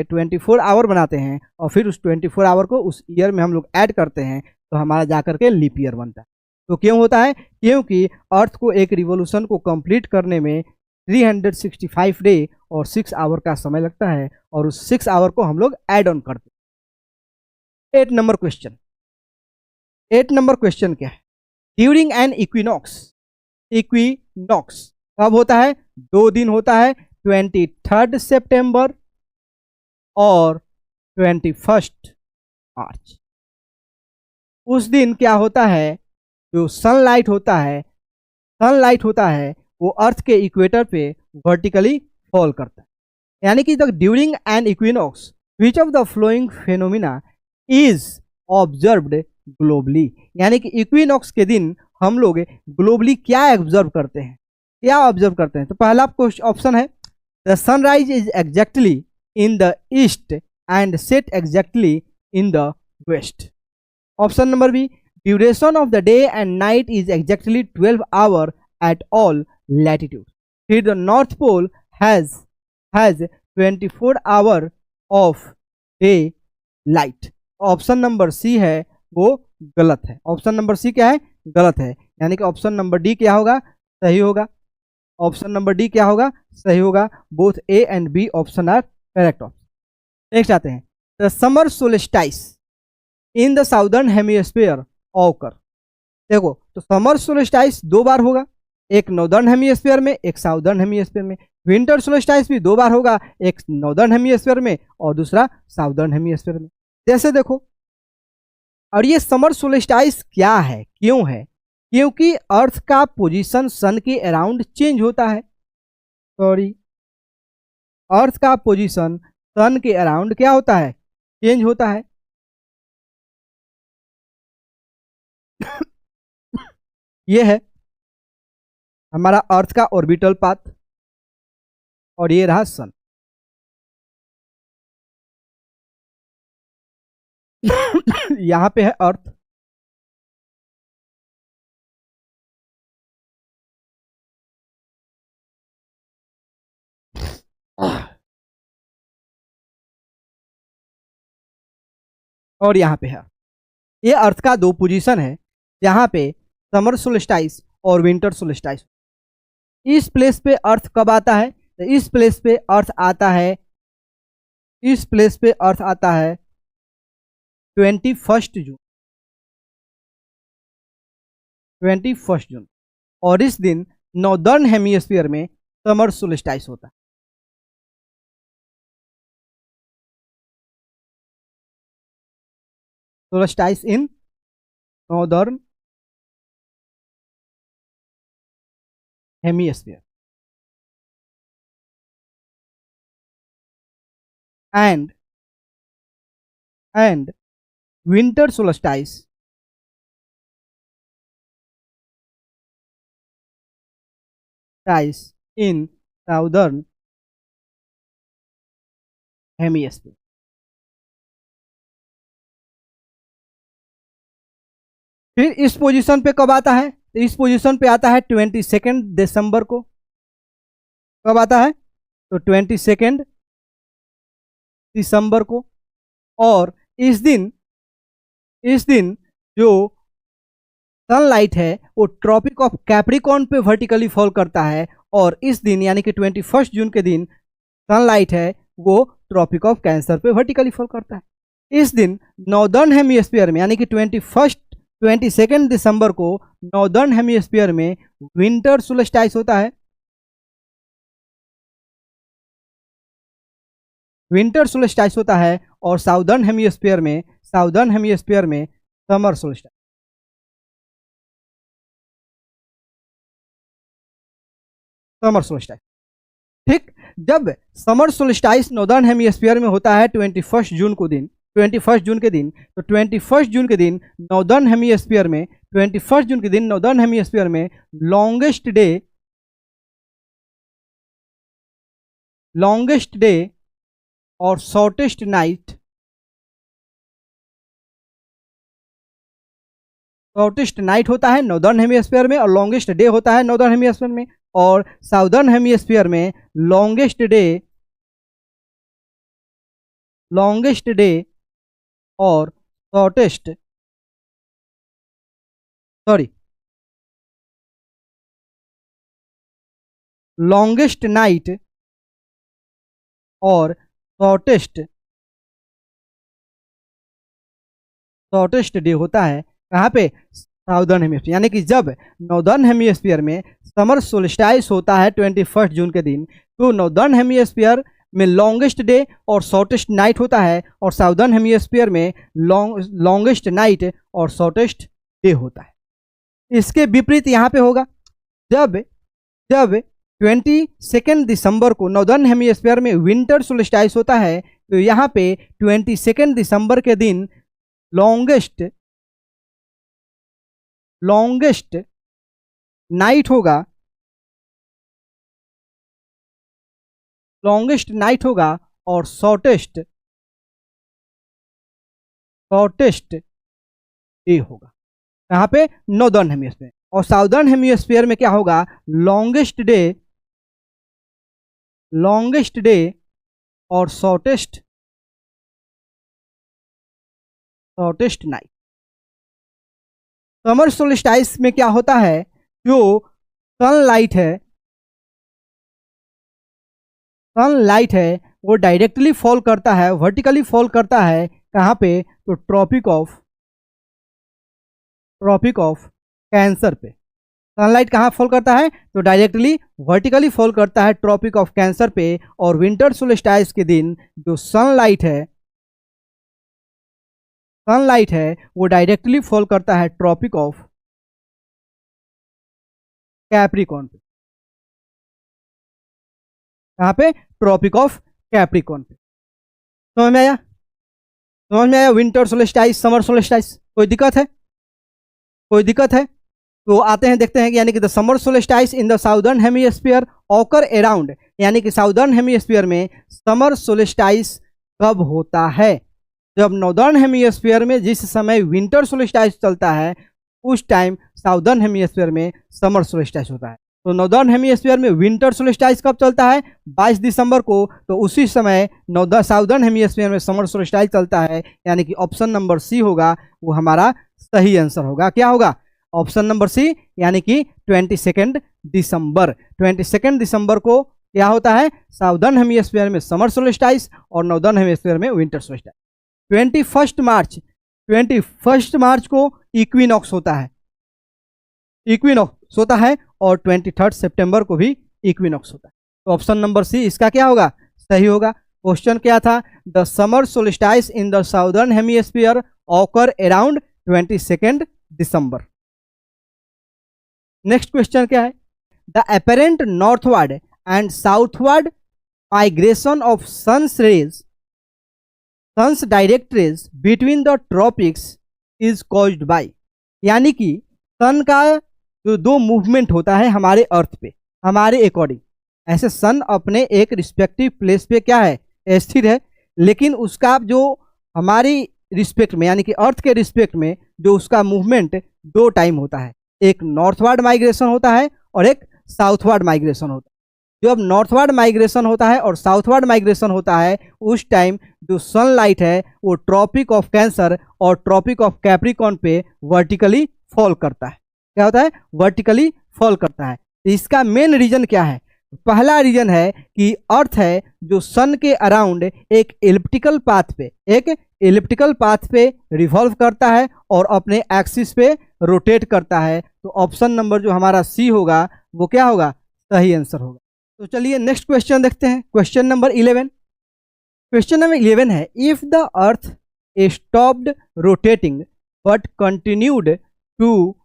A: 24 आवर बनाते हैं और फिर उस 24 आवर को उस ईयर में हम लोग ऐड करते हैं, तो हमारा जा करके लीप ईयर बनता है। तो क्यों होता है, क्योंकि अर्थ को एक रिवोल्यूशन को कंप्लीट करने में 365 डे और 6 आवर का समय लगता है, और उस 6 आवर को हम लोग ऐड ऑन करते हैं। 8 नंबर क्वेश्चन। 8 नंबर क्वेश्चन क्या है, ड्यूरिंग एन इक्विनॉक्स, इक्विनॉक्स कब होता है, 2 दिन होता है, 23rd सितंबर और 21st मार्च। उस दिन क्या होता है, जो सनलाइट होता है वो अर्थ के इक्वेटर पे वर्टिकली फॉल करता है, यानी कि the during an equinox which of the flowing phenomena is observed globally, यानी कि इक्विनॉक्स के दिन हम लोग ग्लोबली क्या ऑब्जर्व करते हैं, तो पहला ऑप्शन है the sunrise is exactly in the east and set exactly in the west. Option number B, duration of the day and night is exactly 12 hour at all latitude. Here the North Pole has 24 hour of day light. Option number C है वो गलत है। ऑप्शन नंबर सी क्या है, गलत है, यानी कि ऑप्शन नंबर डी क्या होगा, सही होगा। ऑप्शन नंबर डी क्या होगा, सही होगा। Both A and B option are correct option. Next आते हैं, the summer solstice in the southern hemisphere occur. देखो तो समर सोलेस्टाइस 2 बार होगा, एक नॉर्दर्न हेमिस्फीयर में, एक साउदर्न हेमिस्फीयर में। विंटर सोलेस्टाइस भी 2 बार होगा, एक नॉर्दर्न हेमिस्फीयर में और दूसरा साउदर्न हेमिस्फीयर में। जैसे देखो, और ये समर सोलेस्टाइस क्या है, क्यों है, क्योंकि अर्थ का पोजीशन सन के अराउंड चेंज होता है। सॉरी, अर्थ का पोजीशन सन के अराउंड क्या होता है, चेंज होता है। ये है हमारा अर्थ का ऑर्बिटल पाथ और ये रहा सन। यहाँ पे है अर्थ, और यहाँ पे है। ये अर्थ का दो पोजीशन है जहाँ पे समर सोल्स्टाइस और विंटर सोल्स्टाइस। इस प्लेस पे अर्थ कब आता है? तो इस प्लेस पे अर्थ आता है 21 जून। 21 जून। और इस दिन नॉर्दर्न हेमिस्फीयर में समर सोल्स्टाइस होता है। Solstice in northern hemisphere and winter solstice in southern hemisphere। फिर इस पोजीशन पे कब आता है? तो इस पोजीशन पे आता है 22 दिसंबर को। कब आता है? तो 22 दिसंबर को। और इस दिन जो सनलाइट है वो ट्रॉपिक ऑफ कैप्रिकॉर्न पे वर्टिकली फॉल करता है। और इस दिन यानी कि 21 जून के दिन सनलाइट है वो ट्रॉपिक ऑफ कैंसर पे वर्टिकली फॉल करता है। इस दिन नॉर्दर्न हेमिस्फीयर में यानी कि 22 दिसंबर को नॉर्दर्न हेमिस्फीयर में विंटर सोल्स्टाइस होता है। विंटर सोल्स्टाइस होता है। और साउदर्न हेमिस्फीयर में समर सोल्स्टाइस। ठीक, जब समर सोल्स्टाइस नॉर्दर्न हेमिस्फीयर में होता है 21 जून के दिन, तो 21 जून के दिन नॉर्दर्न हेमिस्फीयर में लॉन्गेस्ट डे और शॉर्टेस्ट नाइट होता है नॉर्दर्न हेमिस्फीयर में, और लॉन्गेस्ट डे होता है नॉर्दर्न हेमिस्फीयर में। और साउदर्न हेमिस्फीयर में लॉन्गेस्ट डे और लॉन्गेस्ट नाइट और शॉर्टेस्ट डे होता है कहाँ पे? Southern hemisphere. यानी कि जब नॉर्दर्न हेमिस्फीयर में समर सोल्स्टाइस होता है 21 जून के दिन, तो नॉर्दर्न हेमिस्फीयर में लॉन्गेस्ट डे और शॉर्टेस्ट नाइट होता है, और साउदर्न हेमिस्फीयर में लॉन्गेस्ट नाइट और शॉर्टेस्ट डे होता है। इसके विपरीत यहाँ पे होगा, जब 22 दिसंबर को नॉर्दर्न हेमिस्फीयर में विंटर सोल्स्टाइस होता है, तो यहाँ पे 22 दिसंबर के दिन लॉन्गेस्ट नाइट होगा और शॉर्टेस्ट डे होगा। यहाँ पे नॉर्दर्न हेमिस्फीयर। और साउदर्न हेमिस्फीयर में क्या होगा? लॉन्गेस्ट डे और शॉर्टेस्ट नाइट। समर सोल्स्टाइस में क्या होता है? जो सनलाइट है वो डायरेक्टली फॉल करता है, वर्टिकली फॉल करता है कहाँ पे? तो ट्रॉपिक ऑफ कैंसर पे। सनलाइट कहाँ फॉल करता है? तो डायरेक्टली वर्टिकली फॉल करता है ट्रॉपिक ऑफ कैंसर पे। और विंटर सोल्स्टाइस के दिन जो सनलाइट है वो डायरेक्टली फॉल करता है ट्रॉपिक ऑफ कैप्रिकॉर्न पे। कहाँ पे? ट्रॉपिक ऑफ कैप्रिकॉर्न पे। समझ में आया विंटर सोल्स्टाइस, समर सोल्स्टाइस? कोई दिक्कत है? तो आते हैं, देखते हैं कि यानी कि the summer solstice in the southern hemisphere occur around, यानी कि साउदर्न हेमिस्फीयर में समर सोल्स्टाइस कब होता है? जब नॉर्दर्न हेमिस्फीयर में जिस समय विंटर सोल्स्टाइस चलता है, उस टाइम साउदर्न हेमिस्फीयर में समर सोल्स्टाइस होता है। तो नॉर्दर्न हेमिस्फीयर में विंटर सोल्स्टिस कब चलता है? 22 दिसंबर को। तो उसी समय साउदर्न हेमिस्फीयर में समर सोल्स्टिस चलता है, यानी कि ऑप्शन नंबर सी होगा वो हमारा सही आंसर होगा। क्या होगा? ऑप्शन नंबर सी, यानी कि 22 दिसंबर। 22 दिसंबर को क्या होता है? साउदर्न हेमिस्फीयर में समर सोल्स्टिस और नॉर्दर्न हेमिस्फीयर में विंटर सोल्स्टिस। 21 मार्च को इक्विनॉक्स होता है, इक्विनॉक्स होता है, और 23 सितंबर को भी इक्विनॉक्स होता है। तो ऑप्शन नंबर सी इसका क्या होगा? सही होगा। क्वेश्चन क्या था? The summer solstice in the southern hemisphere occur around 22 December. Next question क्या है? The apparent northward and southward migration of sun's direct rays between the tropics is caused by, यानी कि सन का जो दो मूवमेंट होता है हमारे अर्थ पे, हमारे अकॉर्डिंग, ऐसे सन अपने एक रिस्पेक्टिव प्लेस पे क्या है? स्थिर है, लेकिन उसका जो हमारी रिस्पेक्ट में, यानी कि अर्थ के रिस्पेक्ट में जो उसका मूवमेंट दो टाइम होता है, एक नॉर्थवर्ड माइग्रेशन होता है और एक साउथवर्ड माइग्रेशन होता है। जब नॉर्थवर्ड माइग्रेशन होता है और साउथवर्ड माइग्रेशन होता है, उस टाइम जो सनलाइट है वो ट्रॉपिक ऑफ कैंसर और ट्रॉपिक ऑफ कैप्रिकॉर्न पे वर्टिकली फॉल करता है। क्या होता है? वर्टिकली फॉल करता है। इसका मेन रीजन क्या है? पहला रीजन है कि अर्थ है जो सन के अराउंड एक एलिप्टिकल पाथ पे रिवॉल्व करता है और अपने एक्सिस पे रोटेट करता है। तो ऑप्शन नंबर जो हमारा सी होगा वो क्या होगा? सही आंसर होगा। तो चलिए नेक्स्ट क्वेश्चन देखते हैं। Question number 11। क्वेश्चन नंबर 11 है, if the earth stopped rotating but continued to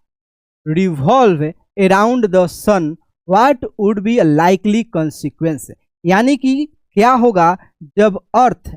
A: revolve around the sun, what would be a likely consequence, यानी कि क्या होगा जब अर्थ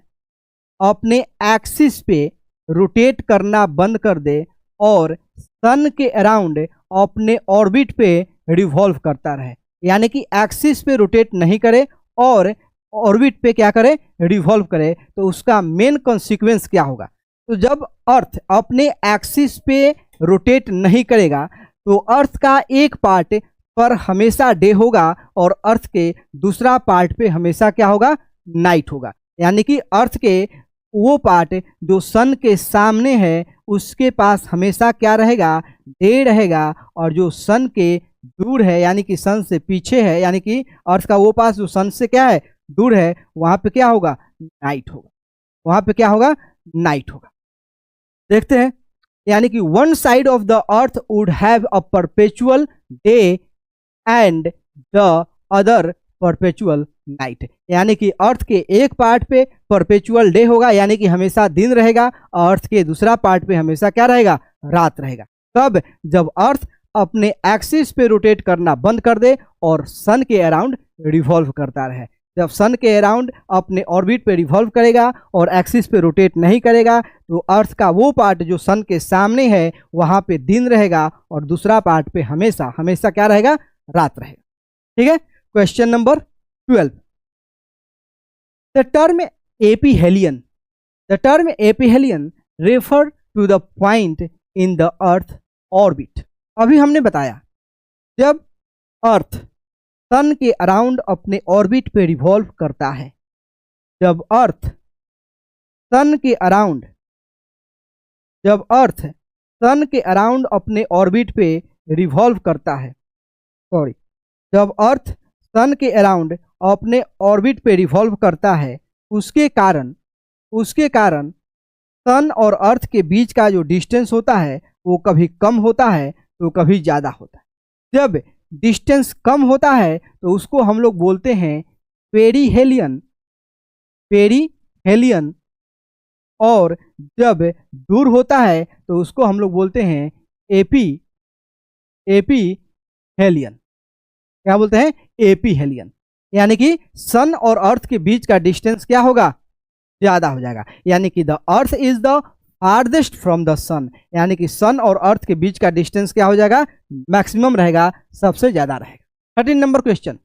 A: अपने एक्सिस पे रोटेट करना बंद कर दे और सन के अराउंड अपने ऑर्बिट पे रिवॉल्व करता रहे, यानी कि एक्सिस पे रोटेट नहीं करे और ऑर्बिट पे क्या करे? रिवॉल्व करे। तो उसका मेन कॉन्सिक्वेंस क्या होगा? तो जब अर्थ अपने एक्सिस पे रोटेट नहीं करेगा तो अर्थ का एक पार्ट पर हमेशा डे होगा और अर्थ के दूसरा पार्ट पे हमेशा क्या होगा? नाइट होगा। यानी कि अर्थ के वो पार्ट जो सन के सामने है उसके पास हमेशा क्या रहेगा? डे रहेगा, और जो सन के दूर है, यानी कि सन से पीछे है, यानी कि अर्थ का वो पास जो सन से क्या है? दूर है, वहां पे क्या होगा? नाइट होगा। वहां पे क्या होगा? नाइट होगा। देखते हैं, यानी कि one side of the earth would have a perpetual day and the other perpetual night, यानी कि अर्थ के एक पार्ट पे परपेचुअल डे होगा, यानी कि हमेशा दिन रहेगा, और अर्थ के दूसरा पार्ट पे हमेशा क्या रहेगा? रात रहेगा। तब जब अर्थ अपने एक्सिस पे रोटेट करना बंद कर दे और सन के अराउंड रिवॉल्व करता रहे। जब सन के अराउंड अपने ऑर्बिट पे रिवॉल्व करेगा और एक्सिस पे रोटेट नहीं करेगा तो अर्थ का वो पार्ट जो सन के सामने है वहां पे दिन रहेगा और दूसरा पार्ट पे हमेशा हमेशा क्या रहेगा? रात रहेगा। ठीक है। Question number 12। The term aphelion refer to the point in the earth orbit. अभी हमने बताया जब अर्थ सन के अराउंड अपने ऑर्बिट पे रिवॉल्व करता है, जब अर्थ सन के अराउंड अपने ऑर्बिट पे रिवॉल्व करता है, जब अर्थ सन के अराउंड अपने ऑर्बिट पे रिवॉल्व करता है, उसके कारण सन और अर्थ के बीच का जो डिस्टेंस होता है वो कभी कम होता है तो कभी ज़्यादा होता है। जब डिस्टेंस कम होता है तो उसको हम लोग बोलते हैं पेरीहेलियन, और जब दूर होता है तो उसको हम लोग बोलते हैं एपीहेलियन। क्या बोलते हैं? एपीहेलियन। यानी कि सन और अर्थ के बीच का डिस्टेंस क्या होगा? ज्यादा हो जाएगा। यानी कि the earth is the farthest from the sun, यानी कि सन और अर्थ के बीच का डिस्टेंस क्या हो जाएगा? मैक्सिमम रहेगा, सबसे ज्यादा रहेगा। 13 नंबर क्वेश्चन है।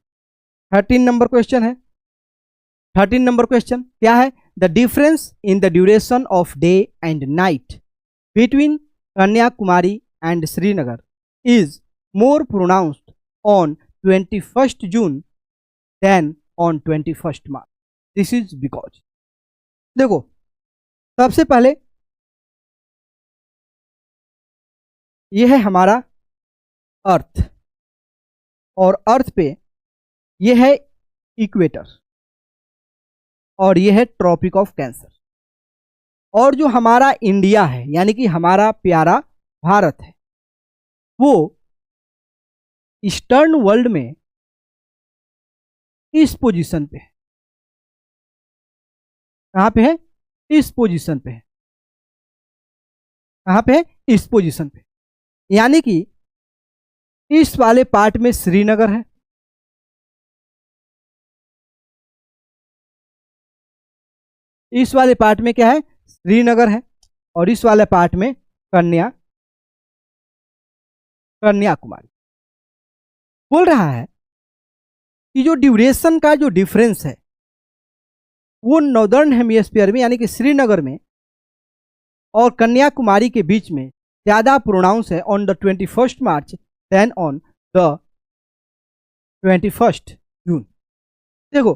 A: 13 नंबर क्वेश्चन क्या है? The difference in the duration of day and night between Kanyakumari and Srinagar is more pronounced on 21st June than on 21st March. This is because, देखो सबसे पहले यह है हमारा अर्थ, और अर्थ पे यह है इक्वेटर, और यह है ट्रॉपिक ऑफ कैंसर। और जो हमारा इंडिया है यानी कि हमारा प्यारा भारत है, वो ईस्टर्न वर्ल्ड में इस पोजीशन पे है। कहाँ पे है? इस पोजीशन पे है। कहाँ पे है? इस पोजीशन पे। यानी कि इस वाले पार्ट में श्रीनगर है, इस वाले पार्ट में क्या है? श्रीनगर है, और इस वाले पार्ट में कन्याकुमारी। बोल रहा है कि जो ड्यूरेशन का जो डिफरेंस है वो नॉर्दर्न हेमिस्फीयर में यानी कि श्रीनगर में और कन्याकुमारी के बीच में ज़्यादा प्रोनाउंस है on the 21st March than on the 21st June. देखो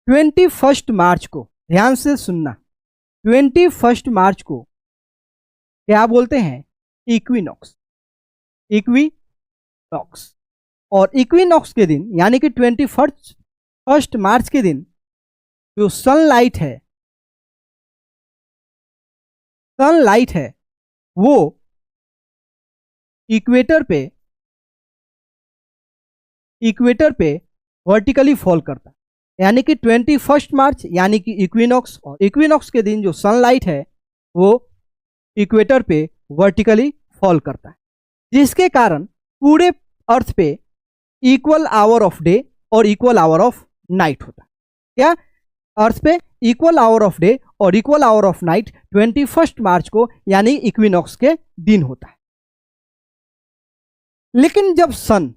A: 21st मार्च को ध्यान से सुनना, 21st मार्च को क्या बोलते हैं? इक्विनॉक्स। इक्विनॉक्स, और इक्विनॉक्स के दिन यानी कि 21st मार्च के दिन जो सनलाइट है वो इक्वेटर पे वर्टिकली फॉल करता है। यानी कि 21st मार्च यानी कि इक्विनॉक्स, और इक्विनॉक्स के दिन जो सनलाइट है वो इक्वेटर पे वर्टिकली फॉल करता है, जिसके कारण पूरे अर्थ पे इक्वल आवर ऑफ डे और इक्वल आवर ऑफ नाइट होता है। क्या? अर्थ पे इक्वल आवर ऑफ डे और equal hour of night 21st मार्च को यानी इक्विनॉक्स के दिन होता है। लेकिन जब सन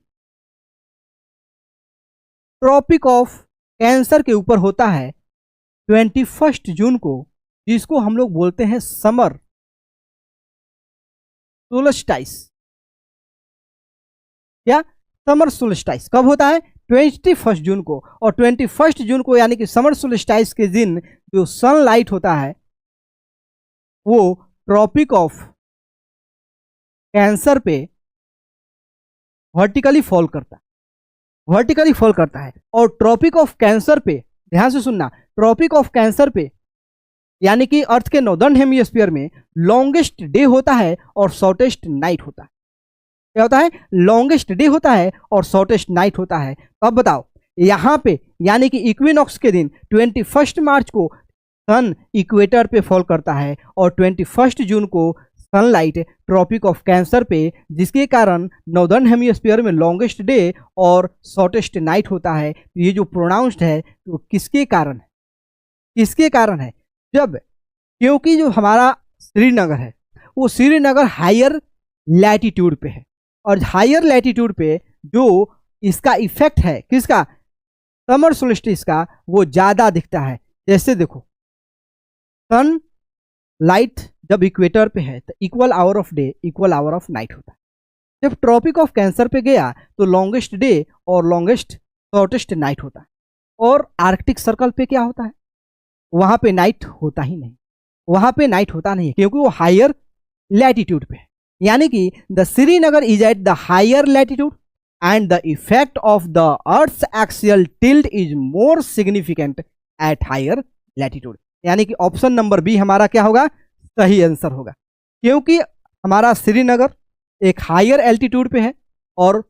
A: ट्रॉपिक ऑफ कैंसर के ऊपर होता है 21st जून को, जिसको हम लोग बोलते हैं समर सोल्स्टाइस। क्या? समर सोल्स्टाइस कब होता है? 21st जून को। और 21st जून को यानी कि समर सोल्स्टाइस के दिन जो सनलाइट होता है वो ट्रॉपिक ऑफ कैंसर पे वर्टिकली फॉल करता है। और ट्रॉपिक ऑफ कैंसर पे ध्यान से सुनना, ट्रॉपिक ऑफ कैंसर पे यानी कि अर्थ के नॉर्दर्न हेमिस्फीयर में लॉन्गेस्ट डे होता है और शॉर्टेस्ट नाइट होता है। क्या होता है? लॉन्गेस्ट डे होता है और शॉर्टेस्ट नाइट होता है। तो अब बताओ, यहाँ पे यानी कि इक्विनॉक्स के दिन 21st मार्च को सन इक्वेटर पे फॉल करता है और 21st जून को सनलाइट ट्रॉपिक ऑफ कैंसर पे, जिसके कारण नॉर्दर्न हेमिस्फीयर में लॉन्गेस्ट डे और शॉर्टेस्ट नाइट होता है। तो ये जो प्रोनाउंस्ड है वो किसके कारण है? किसके कारण है? जब क्योंकि जो हमारा श्रीनगर है वो श्रीनगर हायर लैटिट्यूड पे है, और हायर लैटिट्यूड पे जो इसका इफेक्ट है किसका? समर सोल्स्टिस का, वो ज़्यादा दिखता है। जैसे देखो सन लाइट जब इक्वेटर पे है तो equal our of day equal hour of night होता है। जब ट्रॉपिक ऑफ कैंसर पे गया तो लॉन्गेस्ट डे और लॉन्गेस्ट शॉर्टेस्ट नाइट होता है। और आर्कटिक सर्कल पे क्या होता है? वहाँ पे नाइट होता ही नहीं, वहाँ पे नाइट होता नहीं क्योंकि वो हायर लैटिट्यूड पे है। यानी कि the Srinagar is at the higher latitude and the effect of the earth's axial tilt is more significant at higher latitude. यानी कि ऑप्शन नंबर बी हमारा क्या होगा? सही आंसर होगा, क्योंकि हमारा श्रीनगर एक हायर एल्टीट्यूड पे है और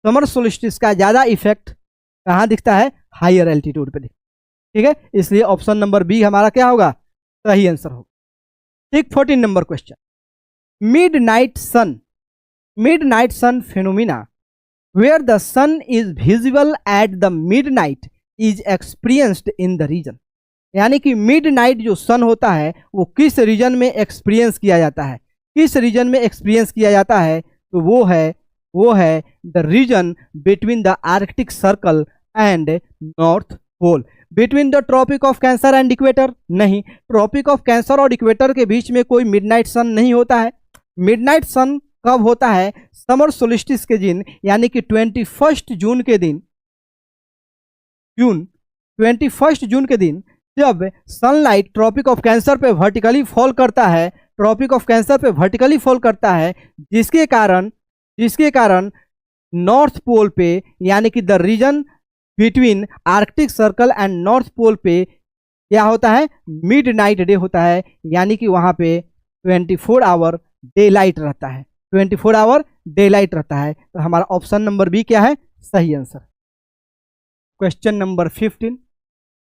A: समर सोल्स्टिस का ज़्यादा इफेक्ट कहाँ दिखता है? हायर एल्टीट्यूड पे दिखता है। ठीक है, इसलिए ऑप्शन नंबर बी हमारा क्या होगा? सही आंसर होगा। ठीक, 14 number question, midnight sun phenomena where the sun is visible at the midnight is experienced in the region। यानी कि मिडनाइट जो सन होता है वो किस रीजन में एक्सपीरियंस किया जाता है? किस रीजन में एक्सपीरियंस किया जाता है? तो वो है the region between the Arctic circle and North Pole. Between the tropic of Cancer and equator नहीं, ट्रॉपिक ऑफ कैंसर और इक्वेटर के बीच में कोई मिडनाइट सन नहीं होता है। मिडनाइट सन कब होता है? समर सोलिस्टिस के दिन, यानी कि 21 जून के दिन, 21 जून के दिन जब सनलाइट ट्रॉपिक ऑफ कैंसर पे वर्टिकली फॉल करता है, ट्रॉपिक ऑफ कैंसर पे वर्टिकली फॉल करता है, जिसके कारण नॉर्थ पोल पे, यानी कि the region between Arctic circle and North Pole पे क्या होता है? मिड नाइट डे होता है, यानी कि वहां पे 24 आवर डे लाइट रहता है, 24 आवर डे लाइट रहता है। तो हमारा ऑप्शन नंबर बी क्या है? सही आंसर। क्वेश्चन नंबर 15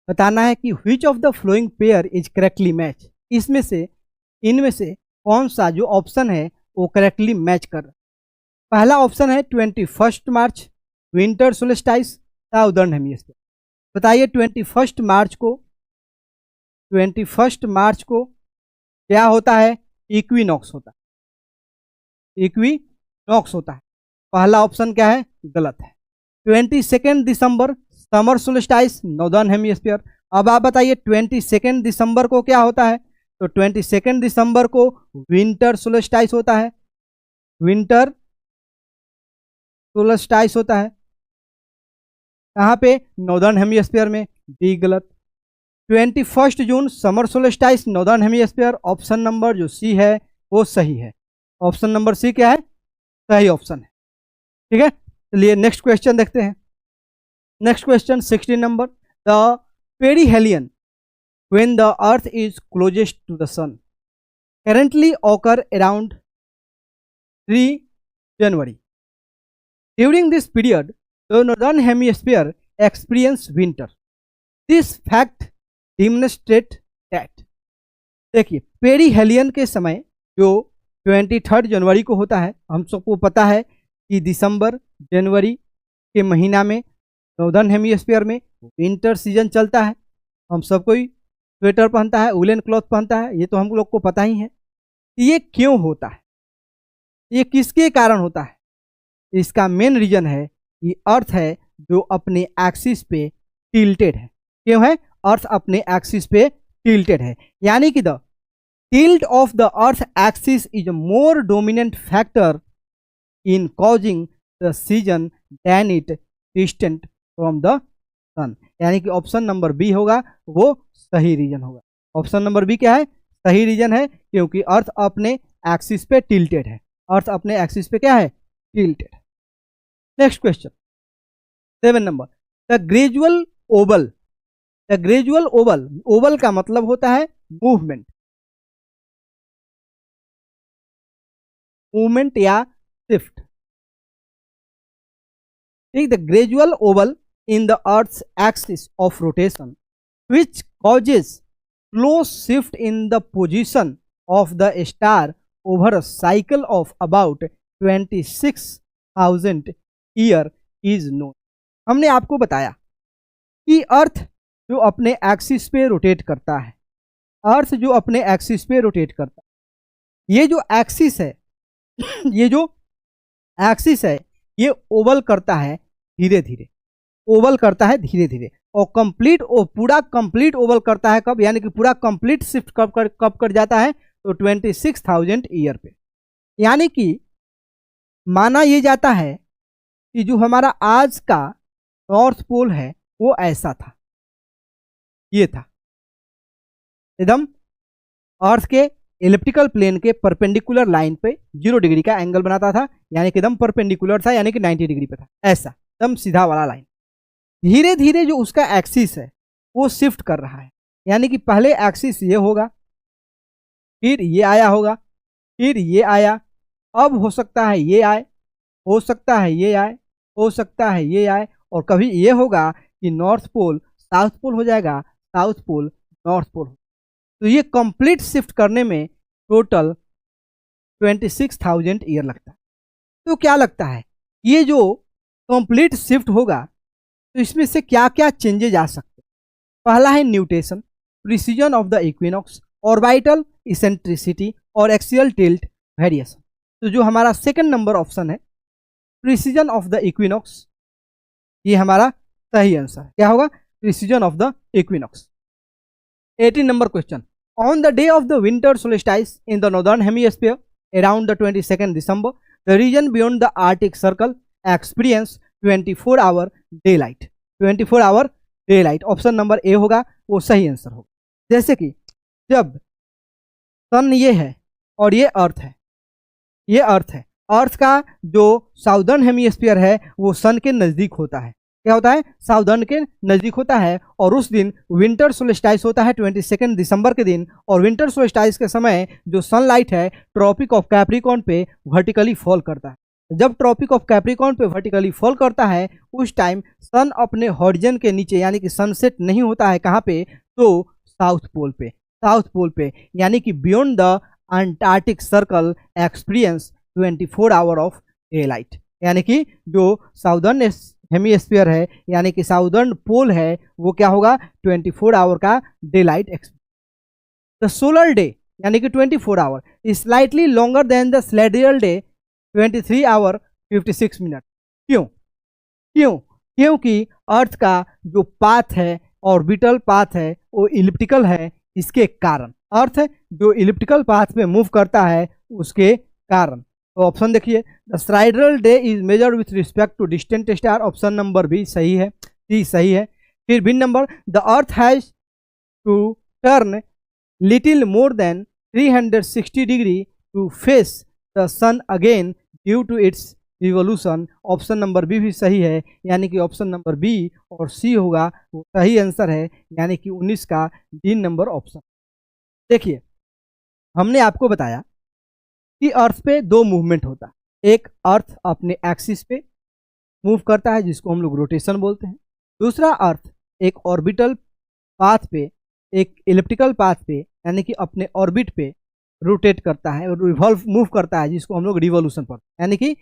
A: बताना है कि which of the flowing pair is correctly match. इनमें से कौन सा जो ऑप्शन है वो करेक्टली मैच कर रहा है? पहला ऑप्शन है 21 मार्च, विंटर सोल्स्टिस, साउदर्न हेमिस्फीयर। बताइए 21 मार्च को क्या होता है? इक्विनॉक्स होता है, इक्विनॉक्स होता है। पहला ऑप्शन क्या है? गलत है। 22 दिसंबर, समर सोल्स्टिस, नॉर्दर्न हेमिस्फीयर। अब आप बताइए 22 दिसंबर को क्या होता है? तो 22 दिसंबर को विंटर सोल्स्टिस होता है, विंटर सोल्स्टिस होता है। कहाँ पे? नॉर्दर्न हेमिस्फीयर में। बी गलत। 21 June summer solstice, northern hemisphere. Option number जो सी है वो सही है। ऑप्शन नंबर सी क्या है? सही ऑप्शन है। ठीक है, चलिए नेक्स्ट क्वेश्चन देखते हैं। Next question 16 number, the perihelion when the earth is closest to the sun currently occur around 3 January. During this period, the northern hemisphere experience winter. This fact demonstrate that, देखिए पेरिहेलियन के समय जो 23 जनवरी को होता है, हम सबको पता है कि दिसंबर जनवरी के महीना में नॉर्दर्न हेमिस्फीयर में विंटर सीजन चलता है। हम सब कोई स्वेटर पहनता है, वुलन क्लॉथ पहनता है, ये तो हम लोग को पता ही है। ये क्यों होता है? ये किसके कारण होता है? इसका मेन रीजन है कि अर्थ है जो अपने एक्सिस पे टिल्टेड है। क्यों है? अर्थ अपने एक्सिस पे टिल्टेड है, यानी कि the tilt of the earth axis is a more dominant factor in causing the season than it distant from the sun. यानी कि ऑप्शन नंबर बी होगा वो सही रीजन होगा। ऑप्शन नंबर बी क्या है? सही रीजन है, क्योंकि अर्थ अपने एक्सिस पे टिल्टेड है। अर्थ अपने एक्सिस पे क्या है? Tilted. Next question 7 number, the gradual Oval. The gradual Oval, Oval का मतलब होता है मूवमेंट, मूवमेंट या शिफ्ट। ठीक, the gradual Oval in the earth's axis of rotation which causes slow shift in the position of the star over a cycle of about 26,000 year is known। हमने आपको बताया कि अर्थ जो अपने एक्सिस पे रोटेट करता है, अर्थ जो अपने एक्सिस पे रोटेट करता है, ये जो एक्सिस है ये जो एक्सिस है ये ओवल करता है धीरे धीरे, ओवल करता है धीरे धीरे, और पूरा कंप्लीट ओवल करता है कब? यानी कि पूरा कंप्लीट शिफ्ट कब कर जाता है? तो 26,000 ईयर पे। यानी कि माना ये जाता है कि जो हमारा आज का नॉर्थ पोल है वो ऐसा था, ये था एकदम अर्थ के इलिप्टिकल प्लेन के परपेंडिकुलर लाइन पे 0 डिग्री का एंगल बनाता था, यानी कि एकदम परपेंडिकुलर था, यानी कि 90 डिग्री पे था, ऐसा एकदम सीधा वाला लाइन। धीरे धीरे जो उसका एक्सिस है वो शिफ्ट कर रहा है, यानी कि पहले एक्सिस ये होगा, फिर ये आया होगा, फिर ये आया, अब हो सकता है ये आए, हो सकता है ये आए, हो सकता है ये आए, और कभी ये होगा कि नॉर्थ पोल साउथ पोल हो जाएगा, साउथ पोल नॉर्थ पोल। तो ये कंप्लीट शिफ्ट करने में टोटल 26,000 ईयर लगता है। तो क्या लगता है ये जो कंप्लीट शिफ्ट होगा तो इसमें से क्या क्या चेंजेज आ सकते हैं? पहला है nutation, precession of the equinox, orbital eccentricity और एक्सियल टिल्ट वेरिएशन। तो जो हमारा सेकंड नंबर ऑप्शन है प्रिसीजन ऑफ द इक्विनॉक्स, ये हमारा सही आंसर है। क्या होगा? Precession of the equinox. 18 number question, on the day of the winter solstice in the northern hemisphere around the 22nd December. The region beyond the Arctic Circle experience 24-hour daylight. 24-hour daylight option number A होगा, वो सही आंसर होगा। जैसे कि जब सन ये है और ये अर्थ है, ये अर्थ है, अर्थ का जो साउदर्न हेमिस्फीयर है वो सन के नज़दीक होता है। क्या होता है? साउदर्न के नज़दीक होता है। और उस दिन विंटर सोल्स्टिस होता है 22 दिसंबर के दिन। और विंटर सोल्स्टिस के समय जो सनलाइट है ट्रॉपिक ऑफ कैप्रिकॉर्न पे वर्टिकली फॉल करता है। जब ट्रॉपिक ऑफ कैप्रिकॉर्न पे वर्टिकली फॉल करता है उस टाइम सन अपने हॉरिजन के नीचे यानी कि सनसेट नहीं होता है। कहाँ पे? तो साउथ पोल पे। साउथ पोल पे यानी कि beyond the Antarctic circle experience 24 hour of daylight, यानी कि जो साउदर्न हेमिस्फीयर है यानी कि साउदर्न पोल है वो क्या होगा? 24 आवर का daylight experience. The solar day यानी कि 24 hour is slightly longer than the sidereal day 23 hour 56 minute. क्यों? क्यों? क्योंकि अर्थ का जो पाथ है, ऑर्बिटल पाथ है, वो इलिप्टिकल है। इसके कारण अर्थ जो इलिप्टिकल पाथ पे मूव करता है उसके कारण। तो ऑप्शन देखिए, the sidereal day is measured with respect to distant star. Option number B सही है, सी सही है। फिर बिन number, the earth has to turn little more than 360 degree to face the sun again due to its revolution. Option number B भी सही है, यानी कि ऑप्शन नंबर बी और सी होगा वो सही आंसर है, यानी कि 19 का डी नंबर ऑप्शन। देखिए, हमने आपको बताया कि अर्थ पे दो मूवमेंट होता है। एक अर्थ अपने एक्सिस पे मूव करता है जिसको हम लोग रोटेशन बोलते हैं। दूसरा अर्थ एक ऑर्बिटल पाथ पे, एक इलिप्टिकल पाथ पे यानी कि अपने ऑर्बिट पे रोटेट करता है, रिवॉल्व मूव करता है जिसको हम लोग रिवॉल्यूशन पढ़ते हैं। यानी कि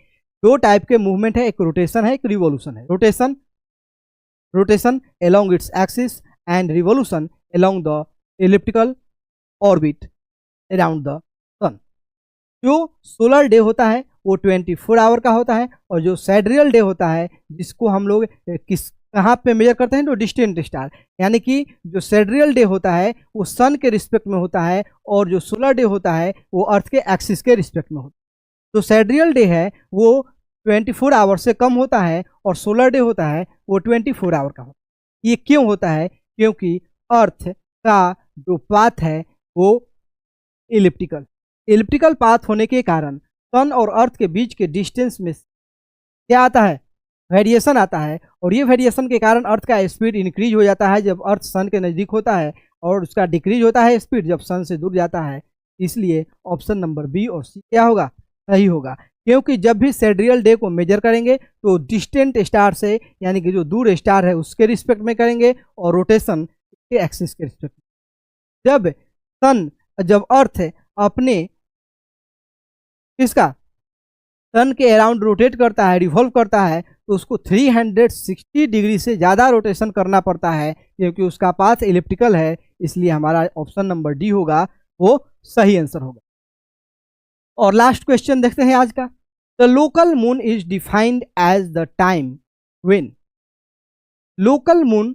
A: दो टाइप के मूवमेंट है, एक रोटेशन है, एक रिवॉल्यूशन है। Rotation along its axis and revolution along the elliptical orbit around the sun. जो सोलर डे होता है वो 24 आवर का होता है और जो सैड्रियल डे होता है जिसको हम लोग कहाँ पे मेजर करते हैं? तो डिस्टेंट स्टार, यानी कि जो सैड्रियल डे होता है वो सन के रिस्पेक्ट में होता है और जो सोलर डे होता है वो अर्थ के एक्सिस के रिस्पेक्ट में होता है। तो सैड्रियल डे है वो 24 आवर से कम होता है और सोलर डे होता है वो 24 आवर का होता है। ये क्यों होता है? क्योंकि अर्थ का जो पाथ है वो इलिप्टिकल पाथ होने के कारण सन और अर्थ के बीच के डिस्टेंस में क्या आता है? वेरिएशन आता है। और ये वेरिएशन के कारण अर्थ का स्पीड इंक्रीज हो जाता है जब अर्थ सन के नज़दीक होता है और उसका डिक्रीज होता है स्पीड जब सन से दूर जाता है। इसलिए ऑप्शन नंबर बी और सी क्या होगा? सही होगा। क्योंकि जब भी सैड्रियल डे को मेजर करेंगे तो डिस्टेंट स्टार से यानी कि जो दूर स्टार है उसके रिस्पेक्ट में करेंगे और रोटेशन के एक्सिस के रिस्पेक्ट में। जब अर्थ अपने किसका? सन के अराउंड रोटेट करता है, रिवॉल्व करता है, तो उसको 360 डिग्री से ज़्यादा रोटेशन करना पड़ता है क्योंकि उसका पाथ इलिप्टिकल है। इसलिए हमारा ऑप्शन नंबर डी होगा वो सही आंसर होगा। और लास्ट क्वेश्चन देखते हैं आज का। The local moon is defined as the time when. Local moon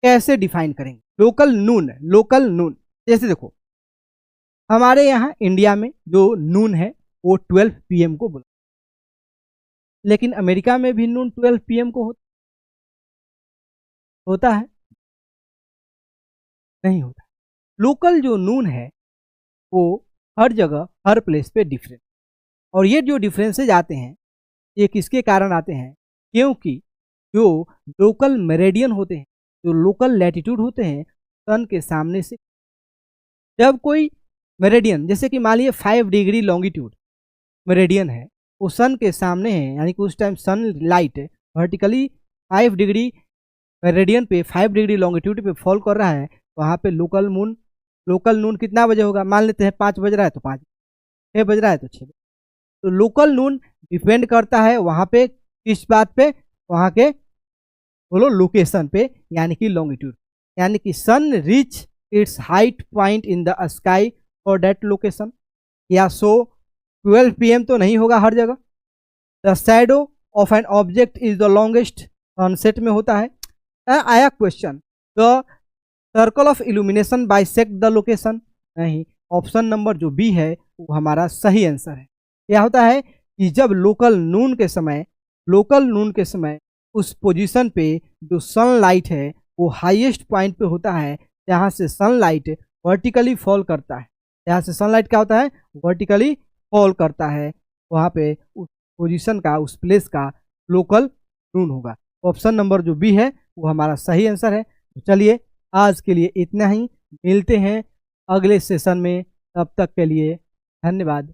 A: कैसे डिफाइन करेंगे? लोकल नून जैसे देखो, हमारे यहाँ इंडिया में जो नून है वो 12 PM को बोला, लेकिन अमेरिका में भी नून 12 PM को होता है? नहीं होता। लोकल जो नून है वो हर जगह हर प्लेस पे डिफरेंट, और ये जो डिफरेंसेज आते हैं ये किसके कारण आते हैं? क्योंकि जो लोकल मेरिडियन होते हैं, जो लोकल लैटिट्यूड होते हैं, सन के सामने से जब कोई मेरिडियन जैसे कि मान लीजिए 5 डिग्री लॉन्गिट्यूड मेरिडियन है, वो सन के सामने है, यानी कि उस time sunlight vertically 5 degree meridian पे 5 डिग्री लॉन्गिट्यूड पे फॉल कर रहा है, वहाँ पे लोकल नून कितना बजे होगा? मान लेते हैं 5 बज रहा है तो 5, 6 बज रहा है तो 6। तो लोकल नून डिपेंड करता है वहाँ पे किस बात पे? वहाँ के बोलो लोकेशन पे, यानी कि लॉन्गिट्यूड, यानी कि sun reach its height point in the sky for that location. या सो 12 PM तो नहीं होगा हर जगह। The shadow of an object is the longest, sunset में होता है। आया question, the circle of illumination bisect the location. नहीं, ऑप्शन नंबर जो बी है वो हमारा सही आंसर है। क्या होता है कि जब लोकल नून के समय उस पोजीशन पे जो सनलाइट है वो हाईएस्ट पॉइंट पे होता है, जहाँ से सनलाइट वर्टिकली फॉल करता है, जहाँ से सनलाइट क्या होता है वर्टिकली फॉल करता है, वहाँ पे उस पोजीशन का उस प्लेस का लोकल नून होगा। ऑप्शन नंबर जो बी है वो हमारा सही आंसर है। तो चलिए आज के लिए इतना ही, मिलते हैं अगले सेशन में, तब तक के लिए धन्यवाद।